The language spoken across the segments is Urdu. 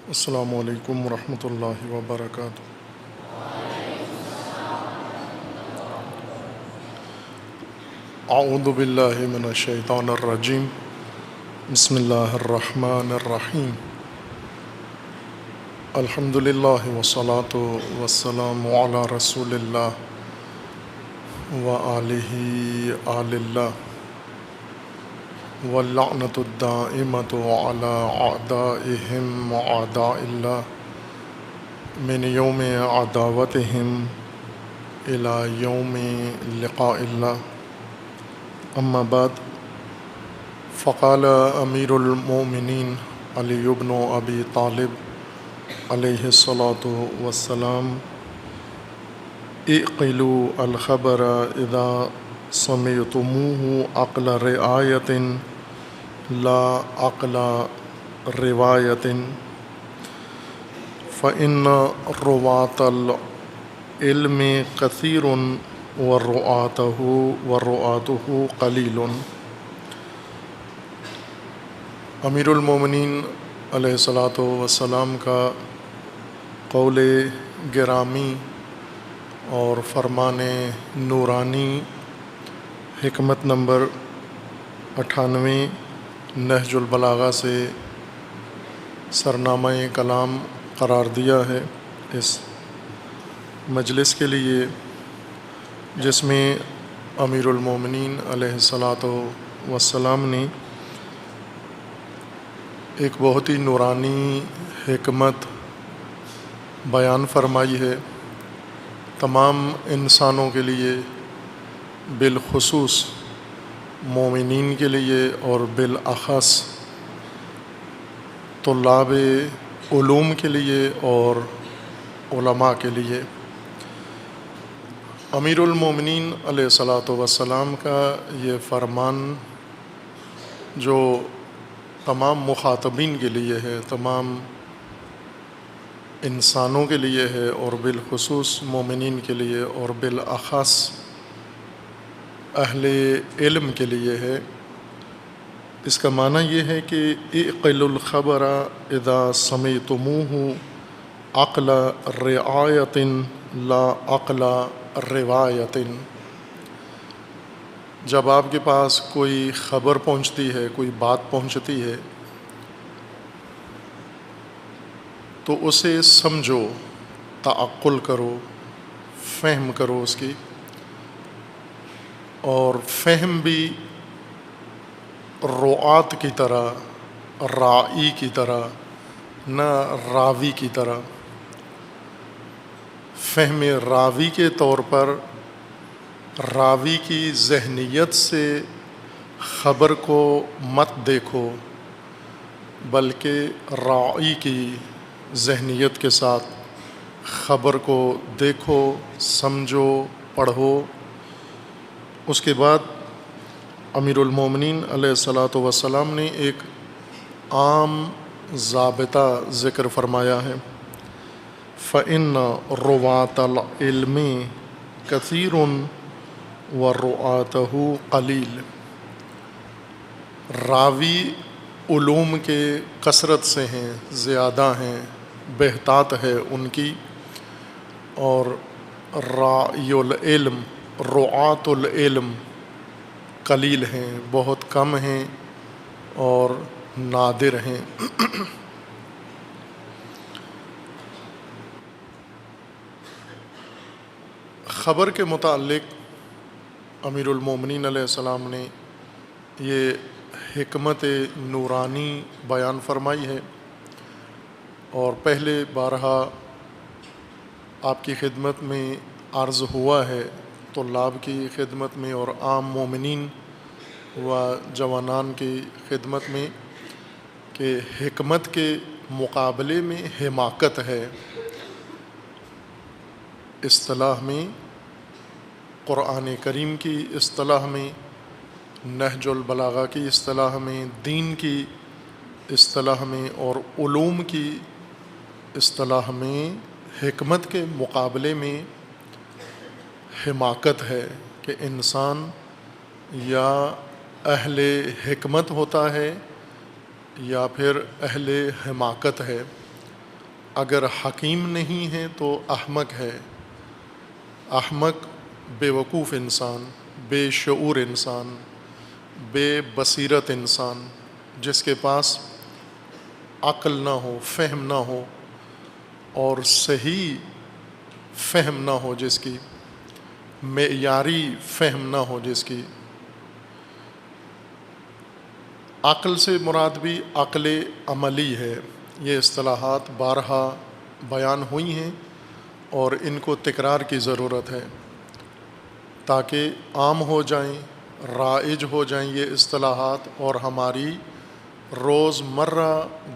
السلام علیکم ورحمۃ اللہ وبرکاتہ۔ اعوذ باللہ من الشیطان الرجیم، بسم اللہ الرحمن الرحیم۔ الحمد للہ والصلاۃ والسلام علی رسول اللہ وآلہ آل اللہ، واللعنۃ الدائمۃ علی اعدائہم واعداء اللہ من یوم عداوتہم الی یوم لقاء اللہ۔ اما بعد، فقال امیر المؤمنین علی بن ابی طالب علیہ الصلاۃ والسلام: اعقلوا الخبر اذا سمعتموه عقل رعایت لا عقل روایت، فإن رواة العلم کثیر ورعاته قلیل۔ امیر المومنین علیہ الصلاۃ والسلام کا قول گرامی اور فرمان نورانی، حکمت نمبر 98 نہج البلاغہ سے سرنامہ کلام قرار دیا ہے اس مجلس کے لیے، جس میں امیر المومنین علیہ الصلاۃ والسلام نے ایک بہت ہی نورانی حکمت بیان فرمائی ہے، تمام انسانوں کے لیے، بالخصوص مومنین کے لیے اور بالاخص طلاب علوم کے لیے اور علماء کے لیے۔ امیر المومنین علیہ الصلاۃ والسلام کا یہ فرمان جو تمام مخاطبین کے لیے ہے، تمام انسانوں کے لیے ہے، اور بالخصوص مومنین کے لیے اور بالاخص اہل علم کے لیے ہے۔ اس کا معنی یہ ہے کہ اعقلوا الخبر اذا سمعتموه عقل رعایت لا عقل روایت۔ جب آپ کے پاس کوئی خبر پہنچتی ہے، کوئی بات پہنچتی ہے، تو اسے سمجھو، تعقل کرو، فہم کرو اس کی، اور فہم بھی رعات کی طرح، رائی کی طرح، نہ راوی کی طرح۔ فہم راوی کے طور پر راوی کی ذہنیت سے خبر کو مت دیکھو، بلکہ رائی کی ذہنیت کے ساتھ خبر کو دیکھو، سمجھو، پڑھو۔ اس کے بعد امیر المومنین علیہ الصلاۃ والسلام نے ایک عام ضابطہ ذکر فرمایا ہے: فَإِنَّ رُوَاةَ الْعِلْمِ كَثِيرٌ وَرُوَاتُهُ قَلِيلٌ۔ راوی علوم کے کثرت سے ہیں، زیادہ ہیں، بہتات ہے ان کی، اور راعی العلم، رعاة العلم قلیل ہیں، بہت کم ہیں اور نادر ہیں۔ خبر کے متعلق امیر المومنین علیہ السلام نے یہ حکمت نورانی بیان فرمائی ہے، اور پہلے بارہا آپ کی خدمت میں عرض ہوا ہے، طلاب کی خدمت میں اور عام مومنین و جوانان کی خدمت میں، کہ حکمت کے مقابلے میں حماقت ہے۔ اصطلاح میں، قرآن کریم کی اصطلاح میں، نہج البلاغہ کی اصطلاح میں، دین کی اصطلاح میں اور علوم کی اصطلاح میں، حکمت کے مقابلے میں حماقت ہے کہ انسان یا اہل حکمت ہوتا ہے یا پھر اہل حماقت ہے۔ اگر حکیم نہیں ہے تو احمق ہے. احمق بے وقوف انسان، بے شعور انسان، بے بصیرت انسان، جس کے پاس عقل نہ ہو، فہم نہ ہو، اور صحیح فہم نہ ہو، جس کی معیاری فہم نہ ہو. جس کی عقل سے مراد بھی عقل عملی ہے. یہ اصطلاحات بارہا بیان ہوئی ہیں اور ان کو تکرار کی ضرورت ہے تاکہ عام ہو جائیں، رائج ہو جائیں یہ اصطلاحات، اور ہماری روزمرہ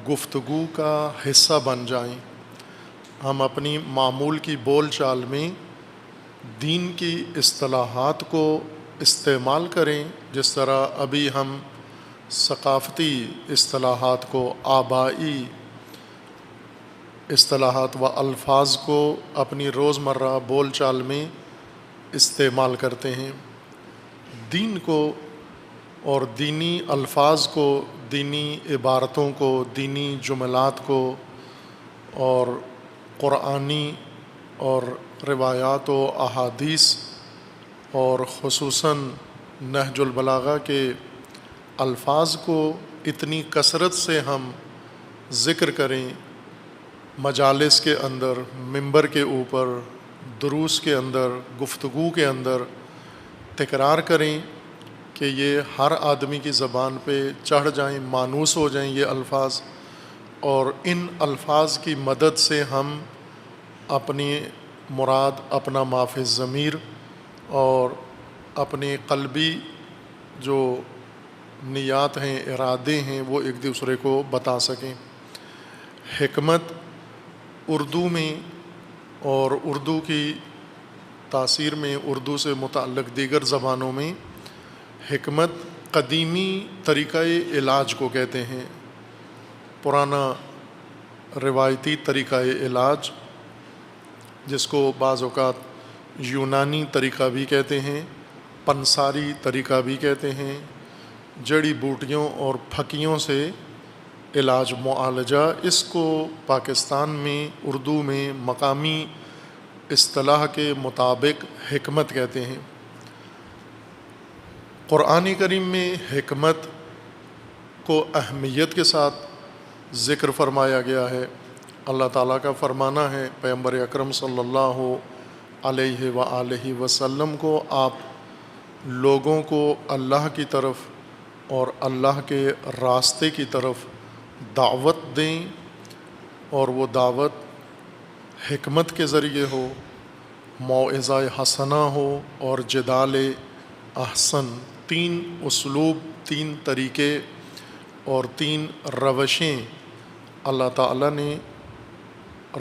گفتگو کا حصہ بن جائیں. ہم اپنی معمول کی بول چال میں دین کی اصطلاحات کو استعمال کریں، جس طرح ابھی ہم ثقافتی اصطلاحات کو، آبائی اصطلاحات و الفاظ کو اپنی روزمرہ بول چال میں استعمال کرتے ہیں. دین کو اور دینی الفاظ کو، دینی عبارتوں کو، دینی جملات کو، اور قرآنی اور روایات و احادیث، اور خصوصاً نہج البلاغہ کے الفاظ کو اتنی کثرت سے ہم ذکر کریں، مجالس کے اندر، منبر کے اوپر، دروس کے اندر، گفتگو کے اندر تکرار کریں کہ یہ ہر آدمی کی زبان پہ چڑھ جائیں، مانوس ہو جائیں یہ الفاظ، اور ان الفاظ کی مدد سے ہم اپنی مراد، اپنا ما فی الضمیر اور اپنے قلبی جو نیات ہیں، ارادے ہیں، وہ ایک دوسرے کو بتا سکیں. حکمت اردو میں اور اردو کی تاثیر میں، اردو سے متعلق دیگر زبانوں میں، حکمت قدیمی طریقہ علاج کو کہتے ہیں. پرانا روایتی طریقہ علاج، جس کو بعض اوقات یونانی طریقہ بھی کہتے ہیں، پنساری طریقہ بھی کہتے ہیں، جڑی بوٹیوں اور پھکیوں سے علاج، معالجہ، اس کو پاکستان میں اردو میں مقامی اصطلاح کے مطابق حکمت کہتے ہیں. قرآن کریم میں حکمت کو اہمیت کے ساتھ ذکر فرمایا گیا ہے. اللہ تعالیٰ کا فرمانا ہے، پیغمبر اکرم صلی اللہ علیہ وآلہ وسلم کو آپ لوگوں کو اللہ کی طرف اور اللہ کے راستے کی طرف دعوت دیں، اور وہ دعوت حکمت کے ذریعے ہو، موعظہ حسنہ ہو، اور جدال احسن. 3 اسلوب، 3 طریقے اور 3 روشیں اللہ تعالیٰ نے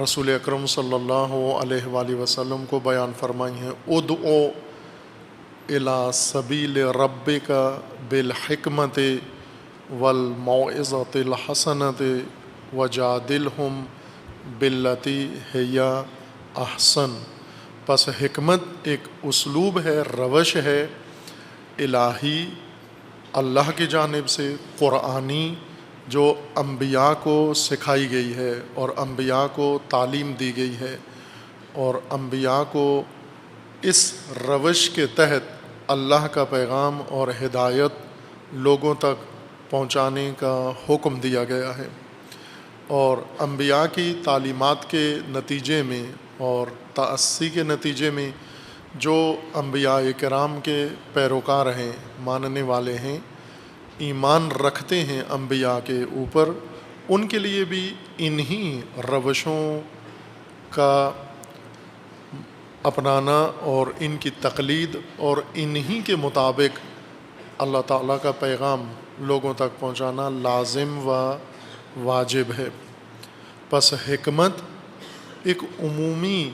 رسول اکرم صلی اللہ علیہ وآلہ وسلم کو بیان فرمائی ہیں. ادعو الی سبیل ربک بالحکمت والموعظۃ الحسنۃ وجادلہم باللتی ہی احسن. پس حکمت ایک اسلوب ہے، روش ہے الہی، اللہ کی جانب سے، قرآنی، جو انبیاء کو سکھائی گئی ہے اور انبیاء کو تعلیم دی گئی ہے، اور انبیاء کو اس روش کے تحت اللہ کا پیغام اور ہدایت لوگوں تک پہنچانے کا حکم دیا گیا ہے. اور انبیاء کی تعلیمات کے نتیجے میں اور تأسی کے نتیجے میں جو انبیاء کرام کے پیروکار ہیں، ماننے والے ہیں، ایمان رکھتے ہیں انبیاء کے اوپر، ان کے لیے بھی انہی روشوں کا اپنانا اور ان کی تقلید اور انہی کے مطابق اللہ تعالیٰ کا پیغام لوگوں تک پہنچانا لازم و واجب ہے. پس حکمت ایک عمومی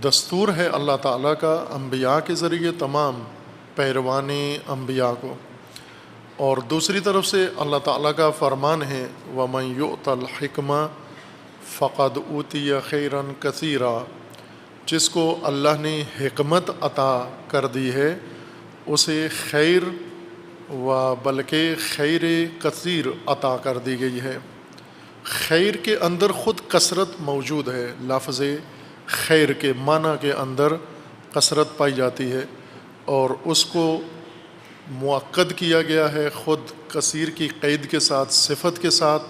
دستور ہے اللہ تعالیٰ کا انبیاء کے ذریعے تمام پیروان انبیاء کو، اور دوسری طرف سے اللہ تعالیٰ کا فرمان ہے وَمَن يُؤْتَ الْحِكْمَةَ فَقَدْ أُوتِيَ خَيْرًا كَثِيرًا. جس کو اللہ نے حکمت عطا کر دی ہے اسے خیر و بلکہ خیر کثیر عطا کر دی گئی ہے. خیر کے اندر خود کثرت موجود ہے، لفظ خیر کے معنی کے اندر کثرت پائی جاتی ہے، اور اس کو مؤکد کیا گیا ہے خود کثیر کی قید کے ساتھ، صفت کے ساتھ،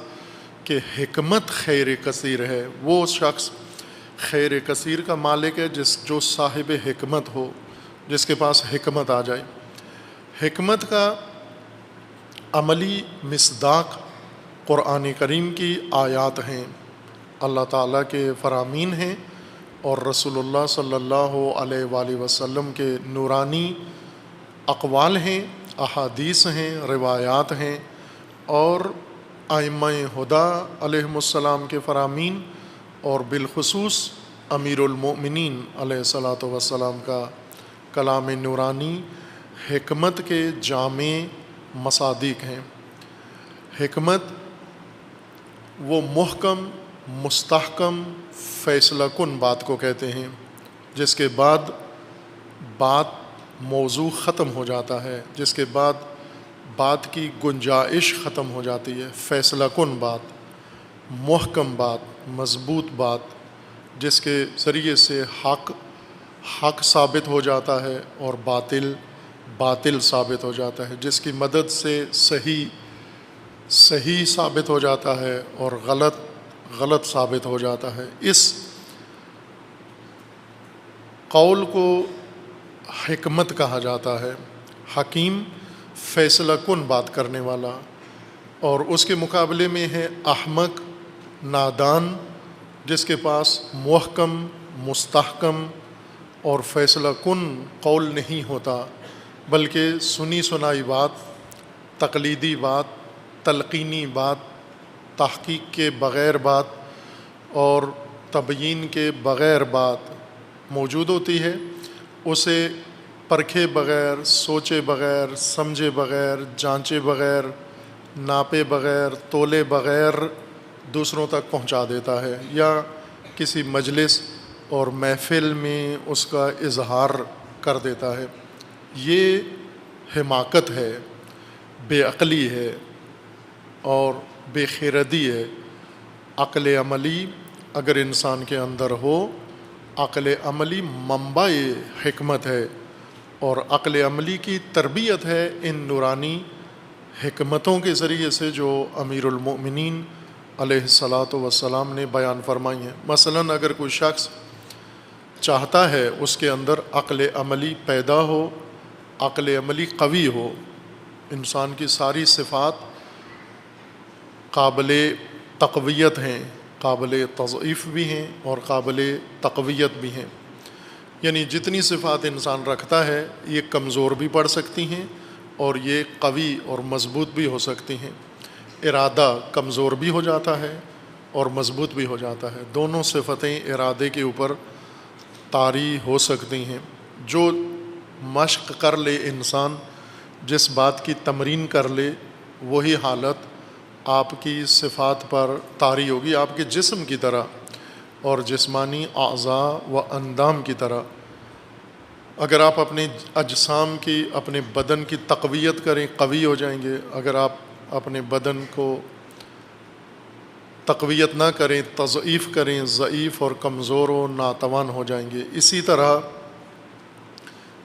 کہ حکمت خیر کثیر ہے۔ وہ شخص خیر کثیر کا مالک ہے جو صاحب حکمت ہو، جس کے پاس حکمت آ جائے۔ حکمت کا عملی مصداق قرآن کریم کی آیات ہیں، اللہ تعالیٰ کے فرامین ہیں، اور رسول اللہ صلی اللہ علیہ وآلہ وسلم کے نورانی اقوال ہیں، احادیث ہیں، روایات ہیں، اور ائمہ ہدیٰ علیہم السلام کے فرامین، اور بالخصوص امیر المؤمنین علیہ الصلاۃ والسلام کا کلام نورانی حکمت کے جامع مصادیق ہیں۔ حکمت وہ محکم، مستحکم، فیصلہ کن بات کو کہتے ہیں، جس کے بعد بات موضوع ختم ہو جاتا ہے، جس کے بعد بات کی گنجائش ختم ہو جاتی ہے۔ فیصلہ کن بات، محکم بات، مضبوط بات، جس کے ذریعے سے حق ثابت ہو جاتا ہے اور باطل ثابت ہو جاتا ہے، جس کی مدد سے صحیح ثابت ہو جاتا ہے اور غلط ثابت ہو جاتا ہے۔ اس قول کو حکمت کہا جاتا ہے۔ حکیم فیصلہ کن بات کرنے والا، اور اس کے مقابلے میں ہے احمق، نادان، جس کے پاس محکم، مستحکم اور فیصلہ کن قول نہیں ہوتا، بلکہ سنی سنائی بات، تقلیدی بات، تلقینی بات، تحقیق کے بغیر بات اور تبیین کے بغیر بات موجود ہوتی ہے۔ اسے پرکھے بغیر، سوچے بغیر، سمجھے بغیر، جانچے بغیر، ناپے بغیر، تولے بغیر دوسروں تک پہنچا دیتا ہے، یا کسی مجلس اور محفل میں اس کا اظہار کر دیتا ہے۔ یہ حماقت ہے، بے عقلی ہے اور بے خردی ہے۔ عقل عملی اگر انسان کے اندر ہو، عقل عملی منبع حکمت ہے، اور عقل عملی کی تربیت ہے ان نورانی حکمتوں کے ذریعے سے جو امیر المؤمنین علیہ الصلاۃ والسلام نے بیان فرمائی ہیں۔ مثلاً اگر کوئی شخص چاہتا ہے اس کے اندر عقل عملی پیدا ہو، عقل عملی قوی ہو، انسان کی ساری صفات قابل تقویت ہیں، قابل تضعیف بھی ہیں اور قابل تقویت بھی ہیں، یعنی جتنی صفات انسان رکھتا ہے یہ کمزور بھی پڑ سکتی ہیں اور یہ قوی اور مضبوط بھی ہو سکتی ہیں۔ ارادہ کمزور بھی ہو جاتا ہے اور مضبوط بھی ہو جاتا ہے، دونوں صفتیں ارادے کے اوپر طاری ہو سکتی ہیں۔ جو مشق کر لے انسان، جس بات کی تمرین کر لے، وہی حالت آپ کی صفات پر طاری ہوگی، آپ کے جسم کی طرح اور جسمانی اعضاء و اندام کی طرح۔ اگر آپ اپنے اجسام کی، اپنے بدن کی تقویت کریں، قوی ہو جائیں گے۔ اگر آپ اپنے بدن کو تقویت نہ کریں، تضعیف کریں، ضعیف اور کمزور و ناتوان ہو جائیں گے۔ اسی طرح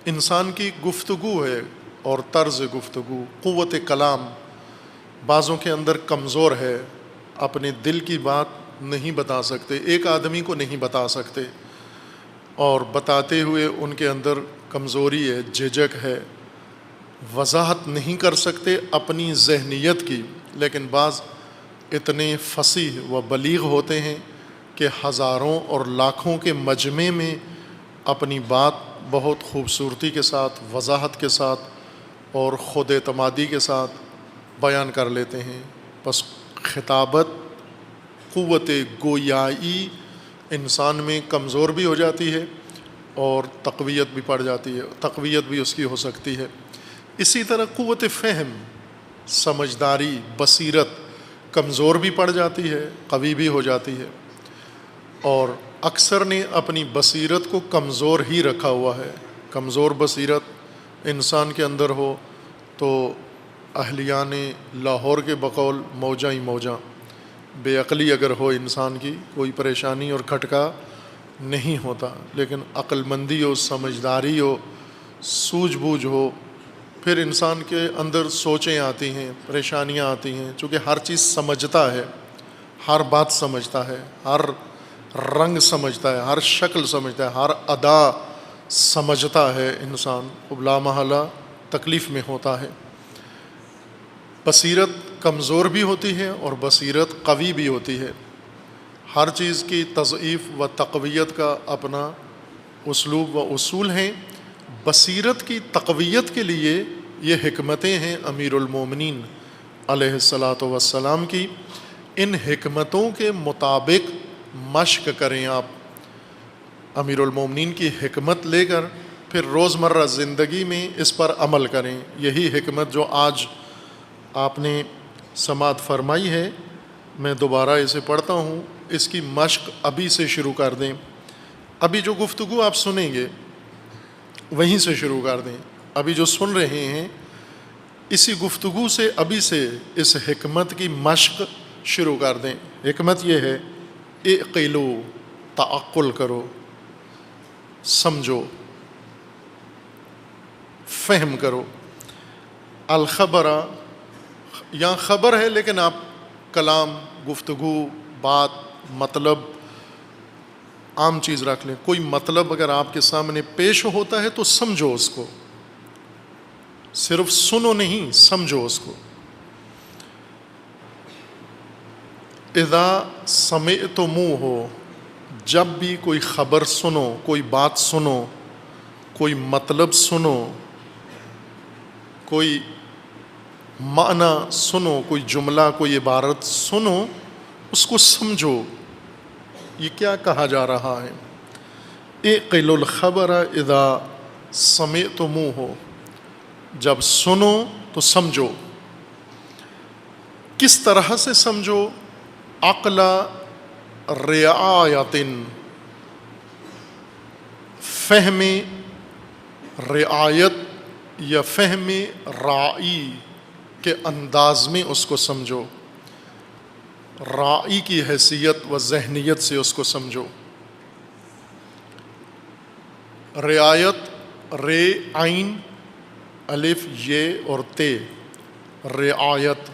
انسان کی گفتگو ہے اور طرز گفتگو، قوت کلام بعضوں کے اندر کمزور ہے، اپنے دل کی بات نہیں بتا سکتے، ایک آدمی کو نہیں بتا سکتے، اور بتاتے ہوئے ان کے اندر کمزوری ہے، جھجک ہے، وضاحت نہیں کر سکتے اپنی ذہنیت کی۔ لیکن بعض اتنے فصیح و بلیغ ہوتے ہیں کہ ہزاروں اور لاکھوں کے مجمع میں اپنی بات بہت خوبصورتی کے ساتھ، وضاحت کے ساتھ اور خود اعتمادی کے ساتھ بیان کر لیتے ہیں۔ بس خطابت، قوت گویائی انسان میں کمزور بھی ہو جاتی ہے اور تقویت بھی پڑ جاتی ہے، تقویت بھی اس کی ہو سکتی ہے۔ اسی طرح قوت فہم، سمجھداری، بصیرت کمزور بھی پڑ جاتی ہے، قوی بھی ہو جاتی ہے، اور اکثر نے اپنی بصیرت کو کمزور ہی رکھا ہوا ہے۔ کمزور بصیرت انسان کے اندر ہو تو اہلیان لاہور کے بقول موجاں ہی موجاں، بے عقلی اگر ہو انسان کی کوئی پریشانی اور کھٹکا نہیں ہوتا، لیکن عقل مندی ہو، سمجھداری ہو، سوجھ بوجھ ہو، پھر انسان کے اندر سوچیں آتی ہیں، پریشانیاں آتی ہیں، چونکہ ہر چیز سمجھتا ہے، ہر بات سمجھتا ہے، ہر رنگ سمجھتا ہے، ہر شکل سمجھتا ہے، ہر ادا سمجھتا ہے، انسان اب لا محالہ تکلیف میں ہوتا ہے۔ بصیرت کمزور بھی ہوتی ہے اور بصیرت قوی بھی ہوتی ہے۔ ہر چیز کی تضعیف و تقویت کا اپنا اسلوب و اصول ہیں۔ بصیرت کی تقویت کے لیے یہ حکمتیں ہیں امیر المومنین علیہ الصلاۃ والسلام کی۔ ان حکمتوں کے مطابق مشق کریں آپ، امیر المومنین کی حکمت لے کر پھر روزمرہ زندگی میں اس پر عمل کریں۔ یہی حکمت جو آج آپ نے سماعت فرمائی ہے، میں دوبارہ اسے پڑھتا ہوں، اس کی مشق ابھی سے شروع کر دیں۔ ابھی جو گفتگو آپ سنیں گے وہیں سے شروع کر دیں۔ ابھی جو سن رہے ہیں اسی گفتگو سے ابھی سے اس حکمت کی مشق شروع کر دیں۔ حکمت یہ ہے، اعقلو، تعقل کرو، سمجھو، فہم کرو۔ الخبر، یہاں خبر ہے لیکن آپ کلام، گفتگو، بات، مطلب عام چیز رکھ لیں۔ کوئی مطلب اگر آپ کے سامنے پیش ہوتا ہے تو سمجھو اس کو، صرف سنو نہیں، سمجھو اس کو۔ اذا سمعتموہ، جب بھی کوئی خبر سنو، کوئی بات سنو، کوئی مطلب سنو، کوئی معنی سنو، کوئی جملہ، کوئی عبارت سنو، اس کو سمجھو یہ کیا کہا جا رہا ہے۔ اعقلوا الخبر اذا سمعتموہ، جب سنو تو سمجھو۔ کس طرح سے سمجھو؟ عقل رعایت، فہم رعایت یا فہم راعی کے انداز میں اس کو سمجھو، راعی کی حیثیت و ذہنیت سے اس کو سمجھو۔ رعایت، رے عین الف یہ اور تے، رعایت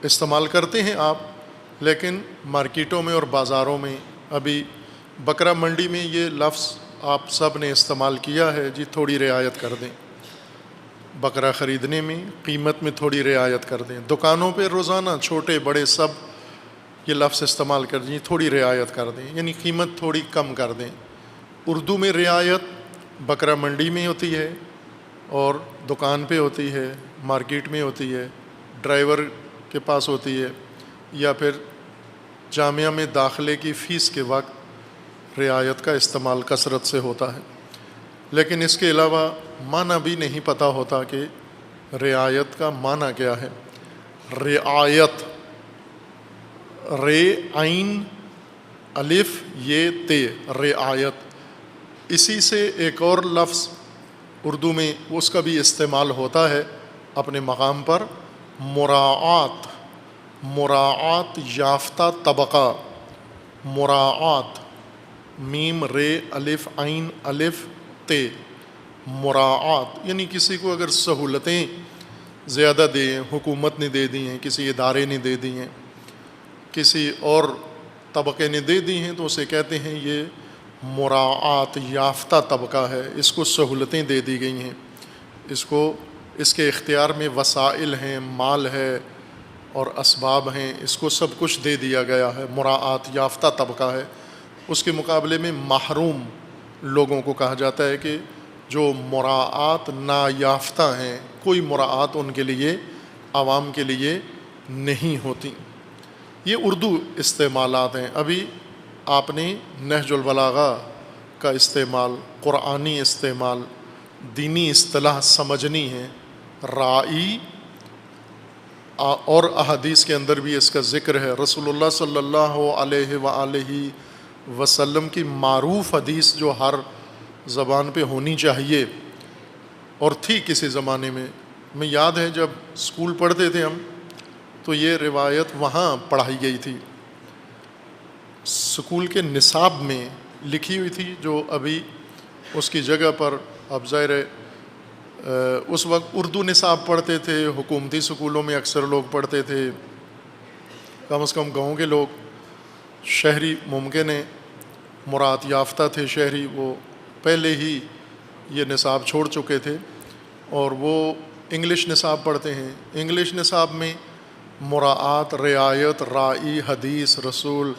استعمال کرتے ہیں آپ، لیکن مارکیٹوں میں اور بازاروں میں، ابھی بکرا منڈی میں یہ لفظ آپ سب نے استعمال کیا ہے، جی تھوڑی رعایت کر دیں، بکرا خریدنے میں قیمت میں تھوڑی رعایت کر دیں۔ دکانوں پہ روزانہ چھوٹے بڑے سب یہ لفظ استعمال کر دیں، تھوڑی رعایت کر دیں، یعنی قیمت تھوڑی کم کر دیں۔ اردو میں رعایت بکرا منڈی میں ہوتی ہے اور دکان پہ ہوتی ہے، مارکیٹ میں ہوتی ہے، ڈرائیور کے پاس ہوتی ہے، یا پھر جامعہ میں داخلے کی فیس کے وقت رعایت کا استعمال کثرت سے ہوتا ہے۔ لیکن اس کے علاوہ معنی بھی نہیں پتہ ہوتا کہ رعایت کا معنی کیا ہے۔ رعایت، رے عین الف یہ تے، رعایت۔ اسی سے ایک اور لفظ اردو میں اس کا بھی استعمال ہوتا ہے اپنے مقام پر، مراعات، مراعات یافتہ طبقہ، مراعات، میم رے الف عین الف تے، مراعات، یعنی کسی کو اگر سہولتیں زیادہ دیں، حکومت نے دے دی ہیں، کسی ادارے نے دے دی ہیں، کسی اور طبقے نے دے دی ہیں، تو اسے کہتے ہیں یہ مراعات یافتہ طبقہ ہے، اس کو سہولتیں دے دی گئی ہیں، اس کو، اس کے اختیار میں وسائل ہیں، مال ہے اور اسباب ہیں، اس کو سب کچھ دے دیا گیا ہے، مراعات یافتہ طبقہ ہے۔ اس کے مقابلے میں محروم لوگوں کو کہا جاتا ہے کہ جو مراعات نایافتہ ہیں، کوئی مراعات ان کے لیے، عوام کے لیے نہیں ہوتی۔ یہ اردو استعمالات ہیں۔ ابھی آپ نے نہج البلاغہ کا استعمال، قرآنی استعمال، دینی اصطلاح سمجھنی ہے۔ راعی، اور احادیث کے اندر بھی اس کا ذکر ہے۔ رسول اللہ صلی اللہ علیہ وآلہ وسلم کی معروف حدیث جو ہر زبان پہ ہونی چاہیے اور تھی کسی زمانے میں، ہمیں یاد ہے جب اسکول پڑھتے تھے ہم تو یہ روایت وہاں پڑھائی گئی تھی، سکول کے نصاب میں لکھی ہوئی تھی، جو ابھی اس کی جگہ پر اب ظاہر ہے اس وقت اردو نصاب پڑھتے تھے، حکومتی سکولوں میں اکثر لوگ پڑھتے تھے، کم از کم گاؤں کے لوگ. شہری ممکن ہے مراد یافتہ تھے، شہری وہ پہلے ہی یہ نصاب چھوڑ چکے تھے اور وہ انگلش نصاب پڑھتے ہیں. انگلش نصاب میں مراعات، رعایت، راعی، حدیث، رسول،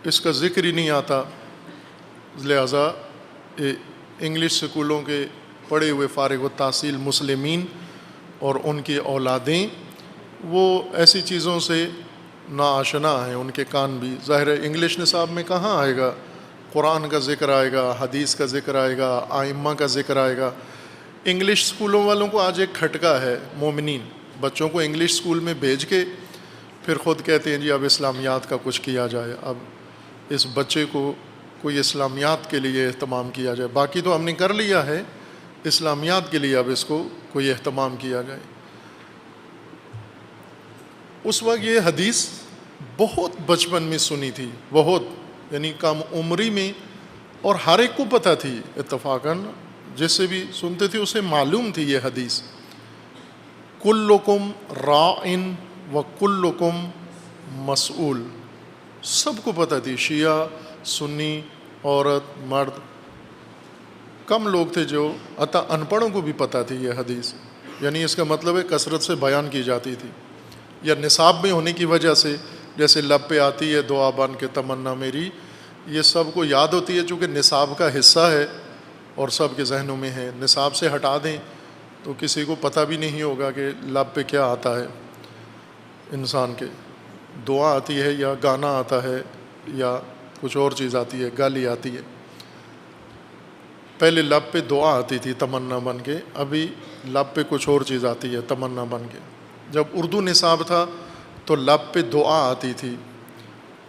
اس کا ذکر ہی نہیں آتا. لہٰذا انگلش سکولوں کے پڑھے ہوئے فارغ التحصیل مسلمین اور ان کی اولادیں وہ ایسی چیزوں سے ناآشنا ہیں، ان کے کان بھی. ظاہر ہے انگلش نصاب میں کہاں آئے گا قرآن کا ذکر، آئے گا حدیث کا ذکر، آئے گا ائمہ کا ذکر آئے گا. انگلش سکولوں والوں کو آج ایک کھٹکا ہے، مومنین بچوں کو انگلش سکول میں بھیج کے پھر خود کہتے ہیں جی اب اسلامیات کا کچھ کیا جائے، اب اس بچے کو کوئی اسلامیات کے لیے اہتمام کیا جائے. باقی تو ہم نے کر لیا ہے، اسلامیات کے لیے اب اس کو کوئی اہتمام کیا جائے. اس وقت یہ حدیث بہت بچپن میں سنی تھی، بہت، یعنی کم عمری میں، اور ہر ایک کو پتہ تھی اتفاقاً، جس سے بھی سنتے تھے اسے معلوم تھی یہ حدیث. کلکم راعن و کلکم مسئول، سب کو پتہ تھی، شیعہ، سنی، عورت، مرد. کم لوگ تھے جو، حتیٰ ان پڑھوں کو بھی پتہ تھی یہ حدیث. یعنی اس کا مطلب ہے کثرت سے بیان کی جاتی تھی، یا نصاب میں ہونے کی وجہ سے، جیسے لب پہ آتی ہے دعا بن کے تمنا میری، یہ سب کو یاد ہوتی ہے چونکہ نصاب کا حصہ ہے اور سب کے ذہنوں میں ہے. نصاب سے ہٹا دیں تو کسی کو پتہ بھی نہیں ہوگا کہ لب پہ کیا آتا ہے. انسان کے دعا آتی ہے یا گانا آتا ہے یا کچھ اور چیز آتی ہے، گالی آتی ہے. پہلے لب پہ دعا آتی تھی تمنا بن کے، ابھی لب پہ کچھ اور چیز آتی ہے تمنا بن کے. جب اردو نصاب تھا تو لب پہ دعا آتی تھی،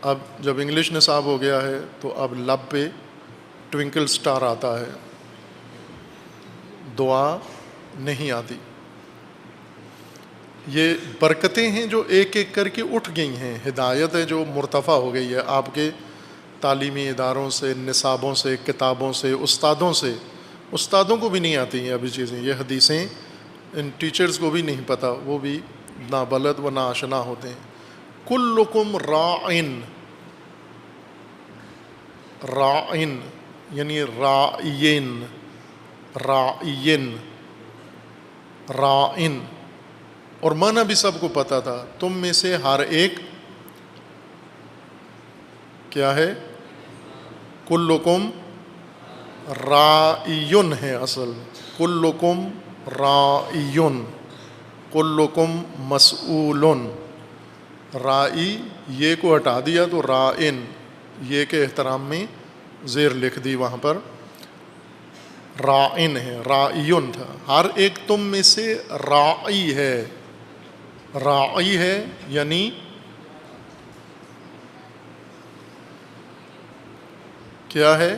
اب جب انگلش نصاب ہو گیا ہے تو اب لب پہ ٹوئنکل سٹار آتا ہے، دعا نہیں آتی. یہ برکتیں ہیں جو ایک ایک کر کے اٹھ گئی ہیں، ہدایت ہے جو مرتفع ہو گئی ہے آپ کے تعلیمی اداروں سے، نصابوں سے، کتابوں سے، استادوں سے. استادوں کو بھی نہیں آتی ہیں ابھی چیزیں، یہ حدیثیں ان ٹیچرز کو بھی نہیں پتہ، وہ بھی نابلد و ناآشنا ہوتے ہیں. کلکم راعن، راعن یعنی راعین، راعین، راعن، اور معنی بھی سب کو پتہ تھا. تم میں سے ہر ایک کیا ہے؟ کلکم راعیون ہے اصل، کلکم راعیون، کلکم مسئولن. راعی یہ کو ہٹا دیا تو راعن، یہ کے احترام میں زیر لکھ دی وہاں پر، راعن ہے، راعیون تھا. ہر ایک تم میں سے راعی ہے. راعی ہے یعنی کیا ہے؟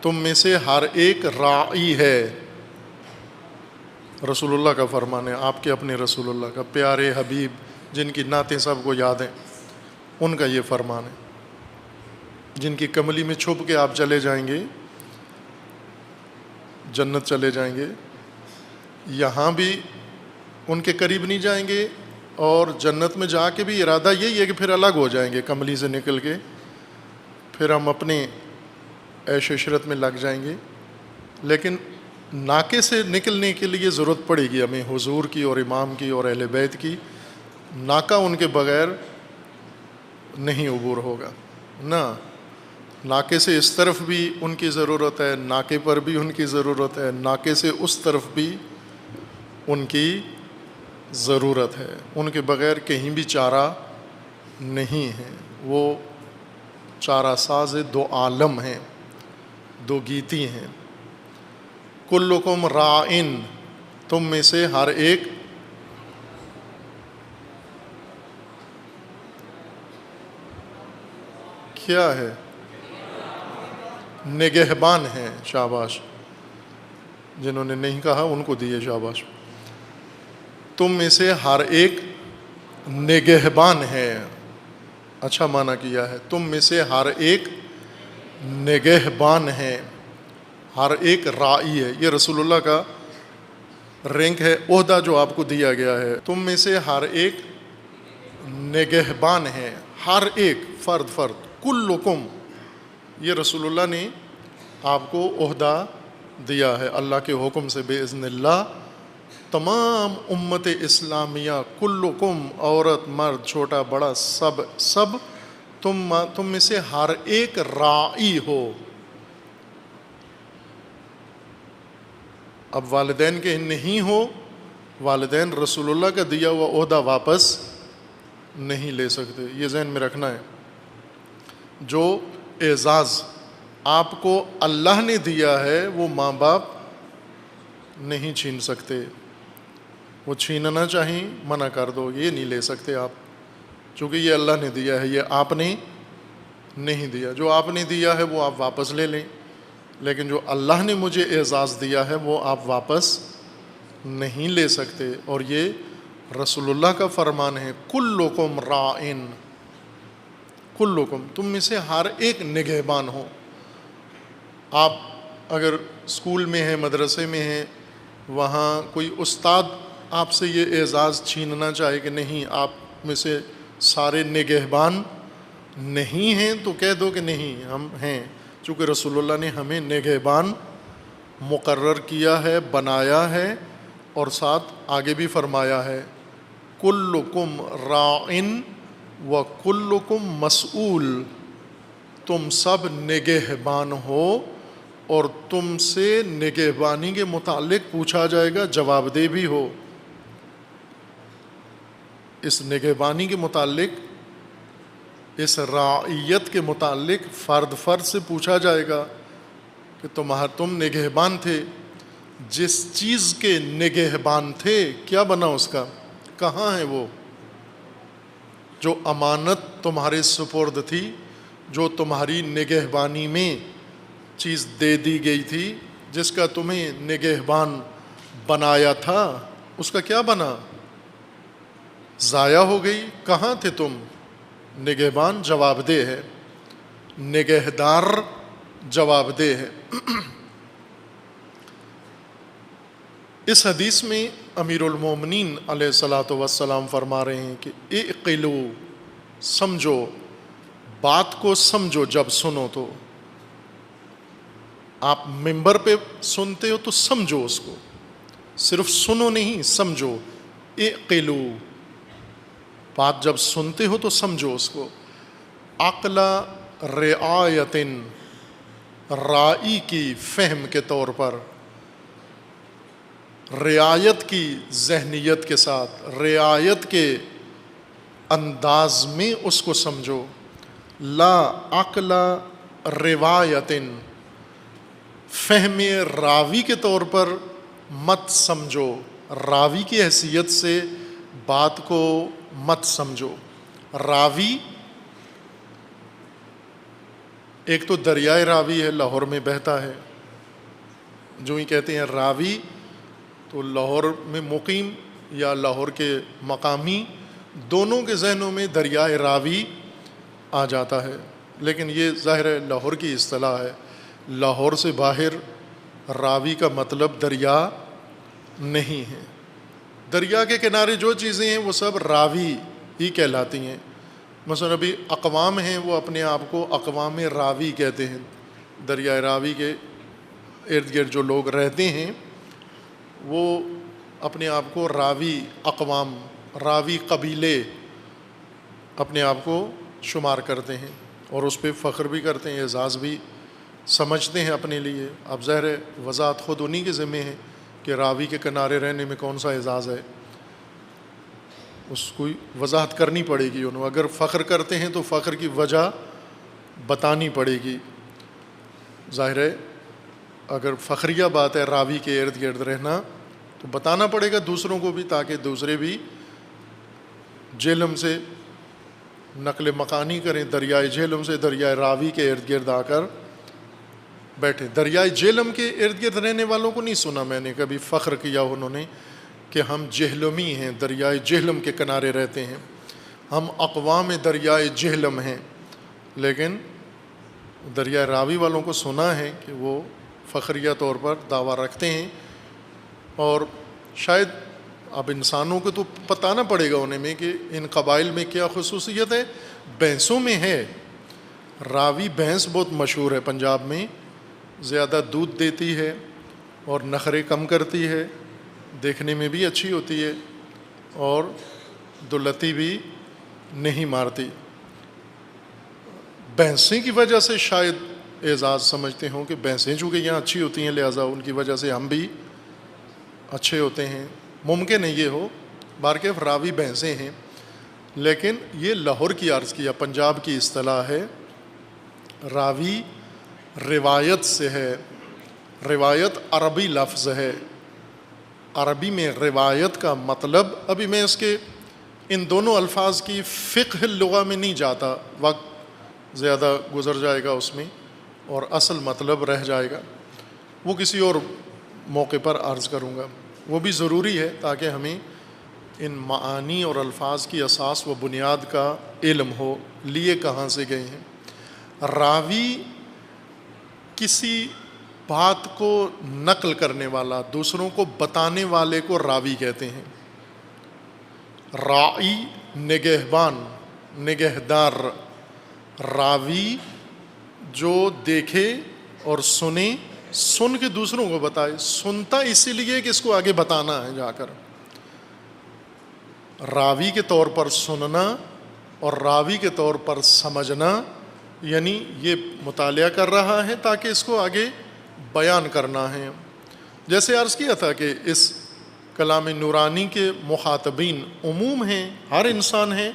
تم میں سے ہر ایک راعی ہے. رسول اللہ کا فرمان ہے، آپ کے اپنے رسول اللہ کا، پیارے حبیب جن کی نعتیں سب کو یاد ہیں، ان کا یہ فرمان ہے. جن کی کملی میں چھپ کے آپ چلے جائیں گے، جنت چلے جائیں گے. یہاں بھی ان کے قریب نہیں جائیں گے، اور جنت میں جا کے بھی ارادہ یہی ہے کہ پھر الگ ہو جائیں گے کملی سے نکل کے، پھر ہم اپنے عیش عشرت میں لگ جائیں گے. لیکن ناکے سے نکلنے کے لیے ضرورت پڑے گی ہمیں حضور کی اور امام کی اور اہل بیت کی. ناکہ ان کے بغیر نہیں عبور ہوگا نا. ناکے سے اس طرف بھی ان کی ضرورت ہے، ناکے پر بھی ان کی ضرورت ہے، ناکے سے اس طرف بھی ان کی ضرورت ہے. ان کے بغیر کہیں بھی چارہ نہیں ہے. وہ چارہ ساز دو عالم ہیں، دو گیتی ہیں. کلکم راعن، تم میں سے ہر ایک کیا ہے؟ نگہبان ہے. شاباش، جنہوں نے نہیں کہا ان کو دیے شاباش. تم میں سے ہر ایک نگہبان ہے. اچھا معنی کیا ہے، تم میں سے ہر ایک نگہبان ہے، ہر ایک راعی ہے. یہ رسول اللہ کا رینک ہے، عہدہ جو آپ کو دیا گیا ہے. تم میں سے ہر ایک نگہبان ہے، ہر ایک فرد. کلکم، یہ رسول اللہ نے آپ کو عہدہ دیا ہے اللہ کے حکم سے باذن اللہ. تمام امت اسلامیہ، کلکم، عورت مرد چھوٹا بڑا سب تم میں سے ہر ایک راعی ہو. اب والدین کے نہیں ہو، والدین رسول اللہ کا دیا ہوا عہدہ واپس نہیں لے سکتے، یہ ذہن میں رکھنا ہے. جو اعزاز آپ کو اللہ نے دیا ہے وہ ماں باپ نہیں چھین سکتے. وہ چھیننا چاہیں منع کر دو، یہ نہیں لے سکتے آپ، چونکہ یہ اللہ نے دیا ہے، یہ آپ نے نہیں دیا. جو آپ نے دیا ہے وہ آپ واپس لے لیں، لیکن جو اللہ نے مجھے اعزاز دیا ہے وہ آپ واپس نہیں لے سکتے. اور یہ رسول اللہ کا فرمان ہے، کلکم راعن، کلکم، تم میں سے ہر ایک نگہبان ہو. آپ اگر اسکول میں ہیں، مدرسے میں ہیں، وہاں کوئی استاد آپ سے یہ اعزاز چھیننا چاہے کہ نہیں آپ میں سے سارے نگہبان نہیں ہیں، تو کہہ دو کہ نہیں، ہم ہیں، چونکہ رسول اللہ نے ہمیں نگہبان مقرر کیا ہے، بنایا ہے. اور ساتھ آگے بھی فرمایا ہے، کلکم راعن و کلکم مسئول، تم سب نگہبان ہو اور تم سے نگہبانی کے متعلق پوچھا جائے گا، جواب دہ بھی ہو. اس نگہبانی کے متعلق، اس رعیت کے متعلق فرد سے پوچھا جائے گا کہ تم نگہبان تھے، جس چیز کے نگہبان تھے کیا بنا اس کا، کہاں ہے وہ جو امانت تمہارے سپرد تھی، جو تمہاری نگہبانی میں چیز دے دی گئی تھی، جس کا تمہیں نگہبان بنایا تھا، اس کا کیا بنا، ضائع ہو گئی. کہاں تھے تم؟ نگہبان جواب دہ ہے، نگہدار جواب دہ ہے. اس حدیث میں امیر المومنین علیہ الصلاۃ والسلام فرما رہے ہیں کہ اعقلو، سمجھو، بات کو سمجھو. جب سنو تو آپ ممبر پہ سنتے ہو تو سمجھو اس کو، صرف سنو نہیں، سمجھو. اعقلو، بات جب سنتے ہو تو سمجھو اس کو. عقل رعایت، رائی کی، فہم کے طور پر، رعایت کی ذہنیت کے ساتھ، رعایت کے انداز میں اس کو سمجھو. لا عقل روایت، فہم راوی کے طور پر مت سمجھو، راوی کی حیثیت سے بات کو مت سمجھو. راوی ایک تو دریائے راوی ہے، لاہور میں بہتا ہے. جو ہی کہتے ہیں راوی تو لاہور میں مقیم یا لاہور کے مقامی، دونوں کے ذہنوں میں دریائے راوی آ جاتا ہے، لیکن یہ ظاہر ہے لاہور کی اصطلاح ہے. لاہور سے باہر راوی کا مطلب دریا نہیں ہے. دریا کے کنارے جو چیزیں ہیں وہ سب راوی ہی کہلاتی ہیں. مثلا ابھی اقوام ہیں، وہ اپنے آپ کو اقوام راوی کہتے ہیں. دریائے راوی کے ارد گرد جو لوگ رہتے ہیں وہ اپنے آپ کو راوی اقوام، راوی قبیلے اپنے آپ کو شمار کرتے ہیں، اور اس پہ فخر بھی کرتے ہیں، اعزاز بھی سمجھتے ہیں اپنے لیے. اب ظاہر ہے وضاحت خود انہی کے ذمہ ہے کہ راوی کے کنارے رہنے میں کون سا اعزاز ہے، اس کو وضاحت کرنی پڑے گی. انہوں اگر فخر کرتے ہیں تو فخر کی وجہ بتانی پڑے گی. ظاہر ہے اگر فخریہ بات ہے راوی کے ارد گرد رہنا تو بتانا پڑے گا دوسروں کو بھی، تاکہ دوسرے بھی جہلم سے نقل مکانی کریں، دریائے جہلم سے دریائے راوی کے ارد گرد آ کر بیٹھے. دریائے جہلم کے ارد گرد رہنے والوں کو نہیں سنا میں نے کبھی فخر کیا انہوں نے کہ ہم جہلمی ہیں، دریائے جہلم کے کنارے رہتے ہیں. ہم اقوام دریائے جہلم ہیں، لیکن دریائے راوی والوں کو سنا ہے کہ وہ فخریہ طور پر دعویٰ رکھتے ہیں، اور شاید اب انسانوں کو تو پتہ نہ پڑے گا انہیں میں کہ ان قبائل میں کیا خصوصیت ہے، بھینسوں میں ہے۔ راوی بھینس بہت مشہور ہے پنجاب میں، زیادہ دودھ دیتی ہے اور نخرے کم کرتی ہے، دیکھنے میں بھی اچھی ہوتی ہے اور دلتی بھی نہیں مارتی۔ بھینسیں کی وجہ سے شاید اعزاز سمجھتے ہوں کہ بھینسیں چونکہ یہاں اچھی ہوتی ہیں لہٰذا ان کی وجہ سے ہم بھی اچھے ہوتے ہیں، ممکن ہے یہ ہو، بارکیف راوی بھینسیں ہیں۔ لیکن یہ لاہور کی عرض کیا، پنجاب کی اصطلاح ہے۔ راوی روایت سے ہے، روایت عربی لفظ ہے، عربی میں روایت کا مطلب، ابھی میں اس کے ان دونوں الفاظ کی فقہ اللغہ میں نہیں جاتا، وقت زیادہ گزر جائے گا اس میں اور اصل مطلب رہ جائے گا، وہ کسی اور موقع پر عرض کروں گا، وہ بھی ضروری ہے تاکہ ہمیں ان معانی اور الفاظ کی اساس و بنیاد کا علم ہو، لیے کہاں سے گئے ہیں۔ راوی کسی بات کو نقل کرنے والا، دوسروں کو بتانے والے کو راوی کہتے ہیں۔ راعی نگہبان، نگہدار، راوی جو دیکھے اور سنے، سن کے دوسروں کو بتائے، سنتا اسی لیے کہ اس کو آگے بتانا ہے جا کر۔ راوی کے طور پر سننا اور راوی کے طور پر سمجھنا، یعنی یہ مطالعہ کر رہا ہے تاکہ اس کو آگے بیان کرنا ہے۔ جیسے عرض کیا تھا کہ اس کلام نورانی کے مخاطبین عموم ہیں، ہر انسان ہے،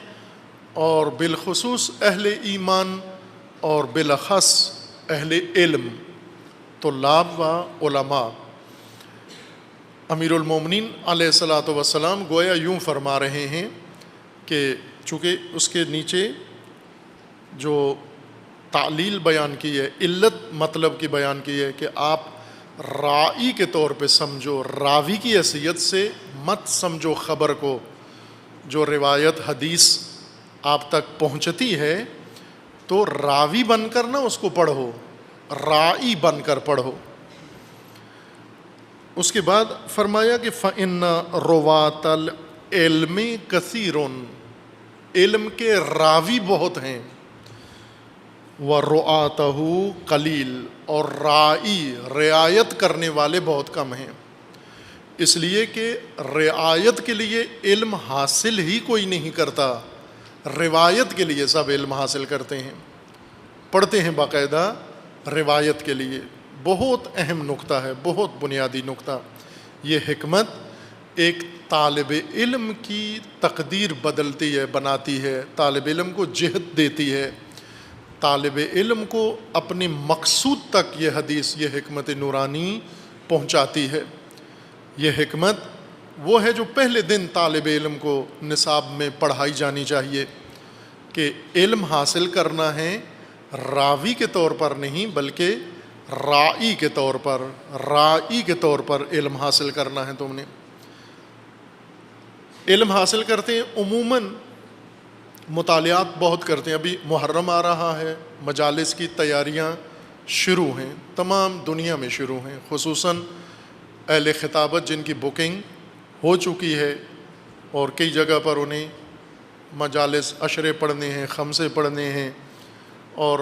اور بالخصوص اہل ایمان اور بالاخص اہل علم، طلاب و علماء۔ امیر المومنین علیہ الصلاۃ والسلام گویا یوں فرما رہے ہیں کہ چونکہ اس کے نیچے جو تعلیل بیان کی ہے، علت مطلب کی بیان کی ہے کہ آپ راعی کے طور پہ سمجھو، راوی کی حیثیت سے مت سمجھو خبر کو، جو روایت حدیث آپ تک پہنچتی ہے تو راوی بن کر نہ اس کو پڑھو، راعی بن کر پڑھو۔ اس کے بعد فرمایا کہ فَإِنَّ رُوَاةَ الْعِلْمِ كَثِيرٌ، علم کے راوی بہت ہیں، وَرُعَاتَهُ قلیل، اور راعی رعایت کرنے والے بہت کم ہیں، اس لیے کہ رعایت کے لیے علم حاصل ہی کوئی نہیں کرتا، روایت کے لیے سب علم حاصل کرتے ہیں، پڑھتے ہیں باقاعدہ روایت کے لیے۔ بہت اہم نقطہ ہے، بہت بنیادی نقطہ۔ یہ حکمت ایک طالب علم کی تقدیر بدلتی ہے، بناتی ہے، طالب علم کو جہت دیتی ہے، طالب علم کو اپنے مقصود تک یہ حدیث، یہ حکمت نورانی پہنچاتی ہے۔ یہ حکمت وہ ہے جو پہلے دن طالب علم کو نصاب میں پڑھائی جانی چاہیے کہ علم حاصل کرنا ہے راوی کے طور پر نہیں بلکہ راعی کے طور پر، راعی کے طور پر علم حاصل کرنا ہے۔ تم نے علم حاصل کرتے ہیں، عموماً مطالعات بہت کرتے ہیں۔ ابھی محرم آ رہا ہے، مجالس کی تیاریاں شروع ہیں، تمام دنیا میں شروع ہیں، خصوصاً اہل خطابت جن کی بکنگ ہو چکی ہے اور کئی جگہ پر انہیں مجالس عشرے پڑھنے ہیں، خمسے پڑھنے ہیں، اور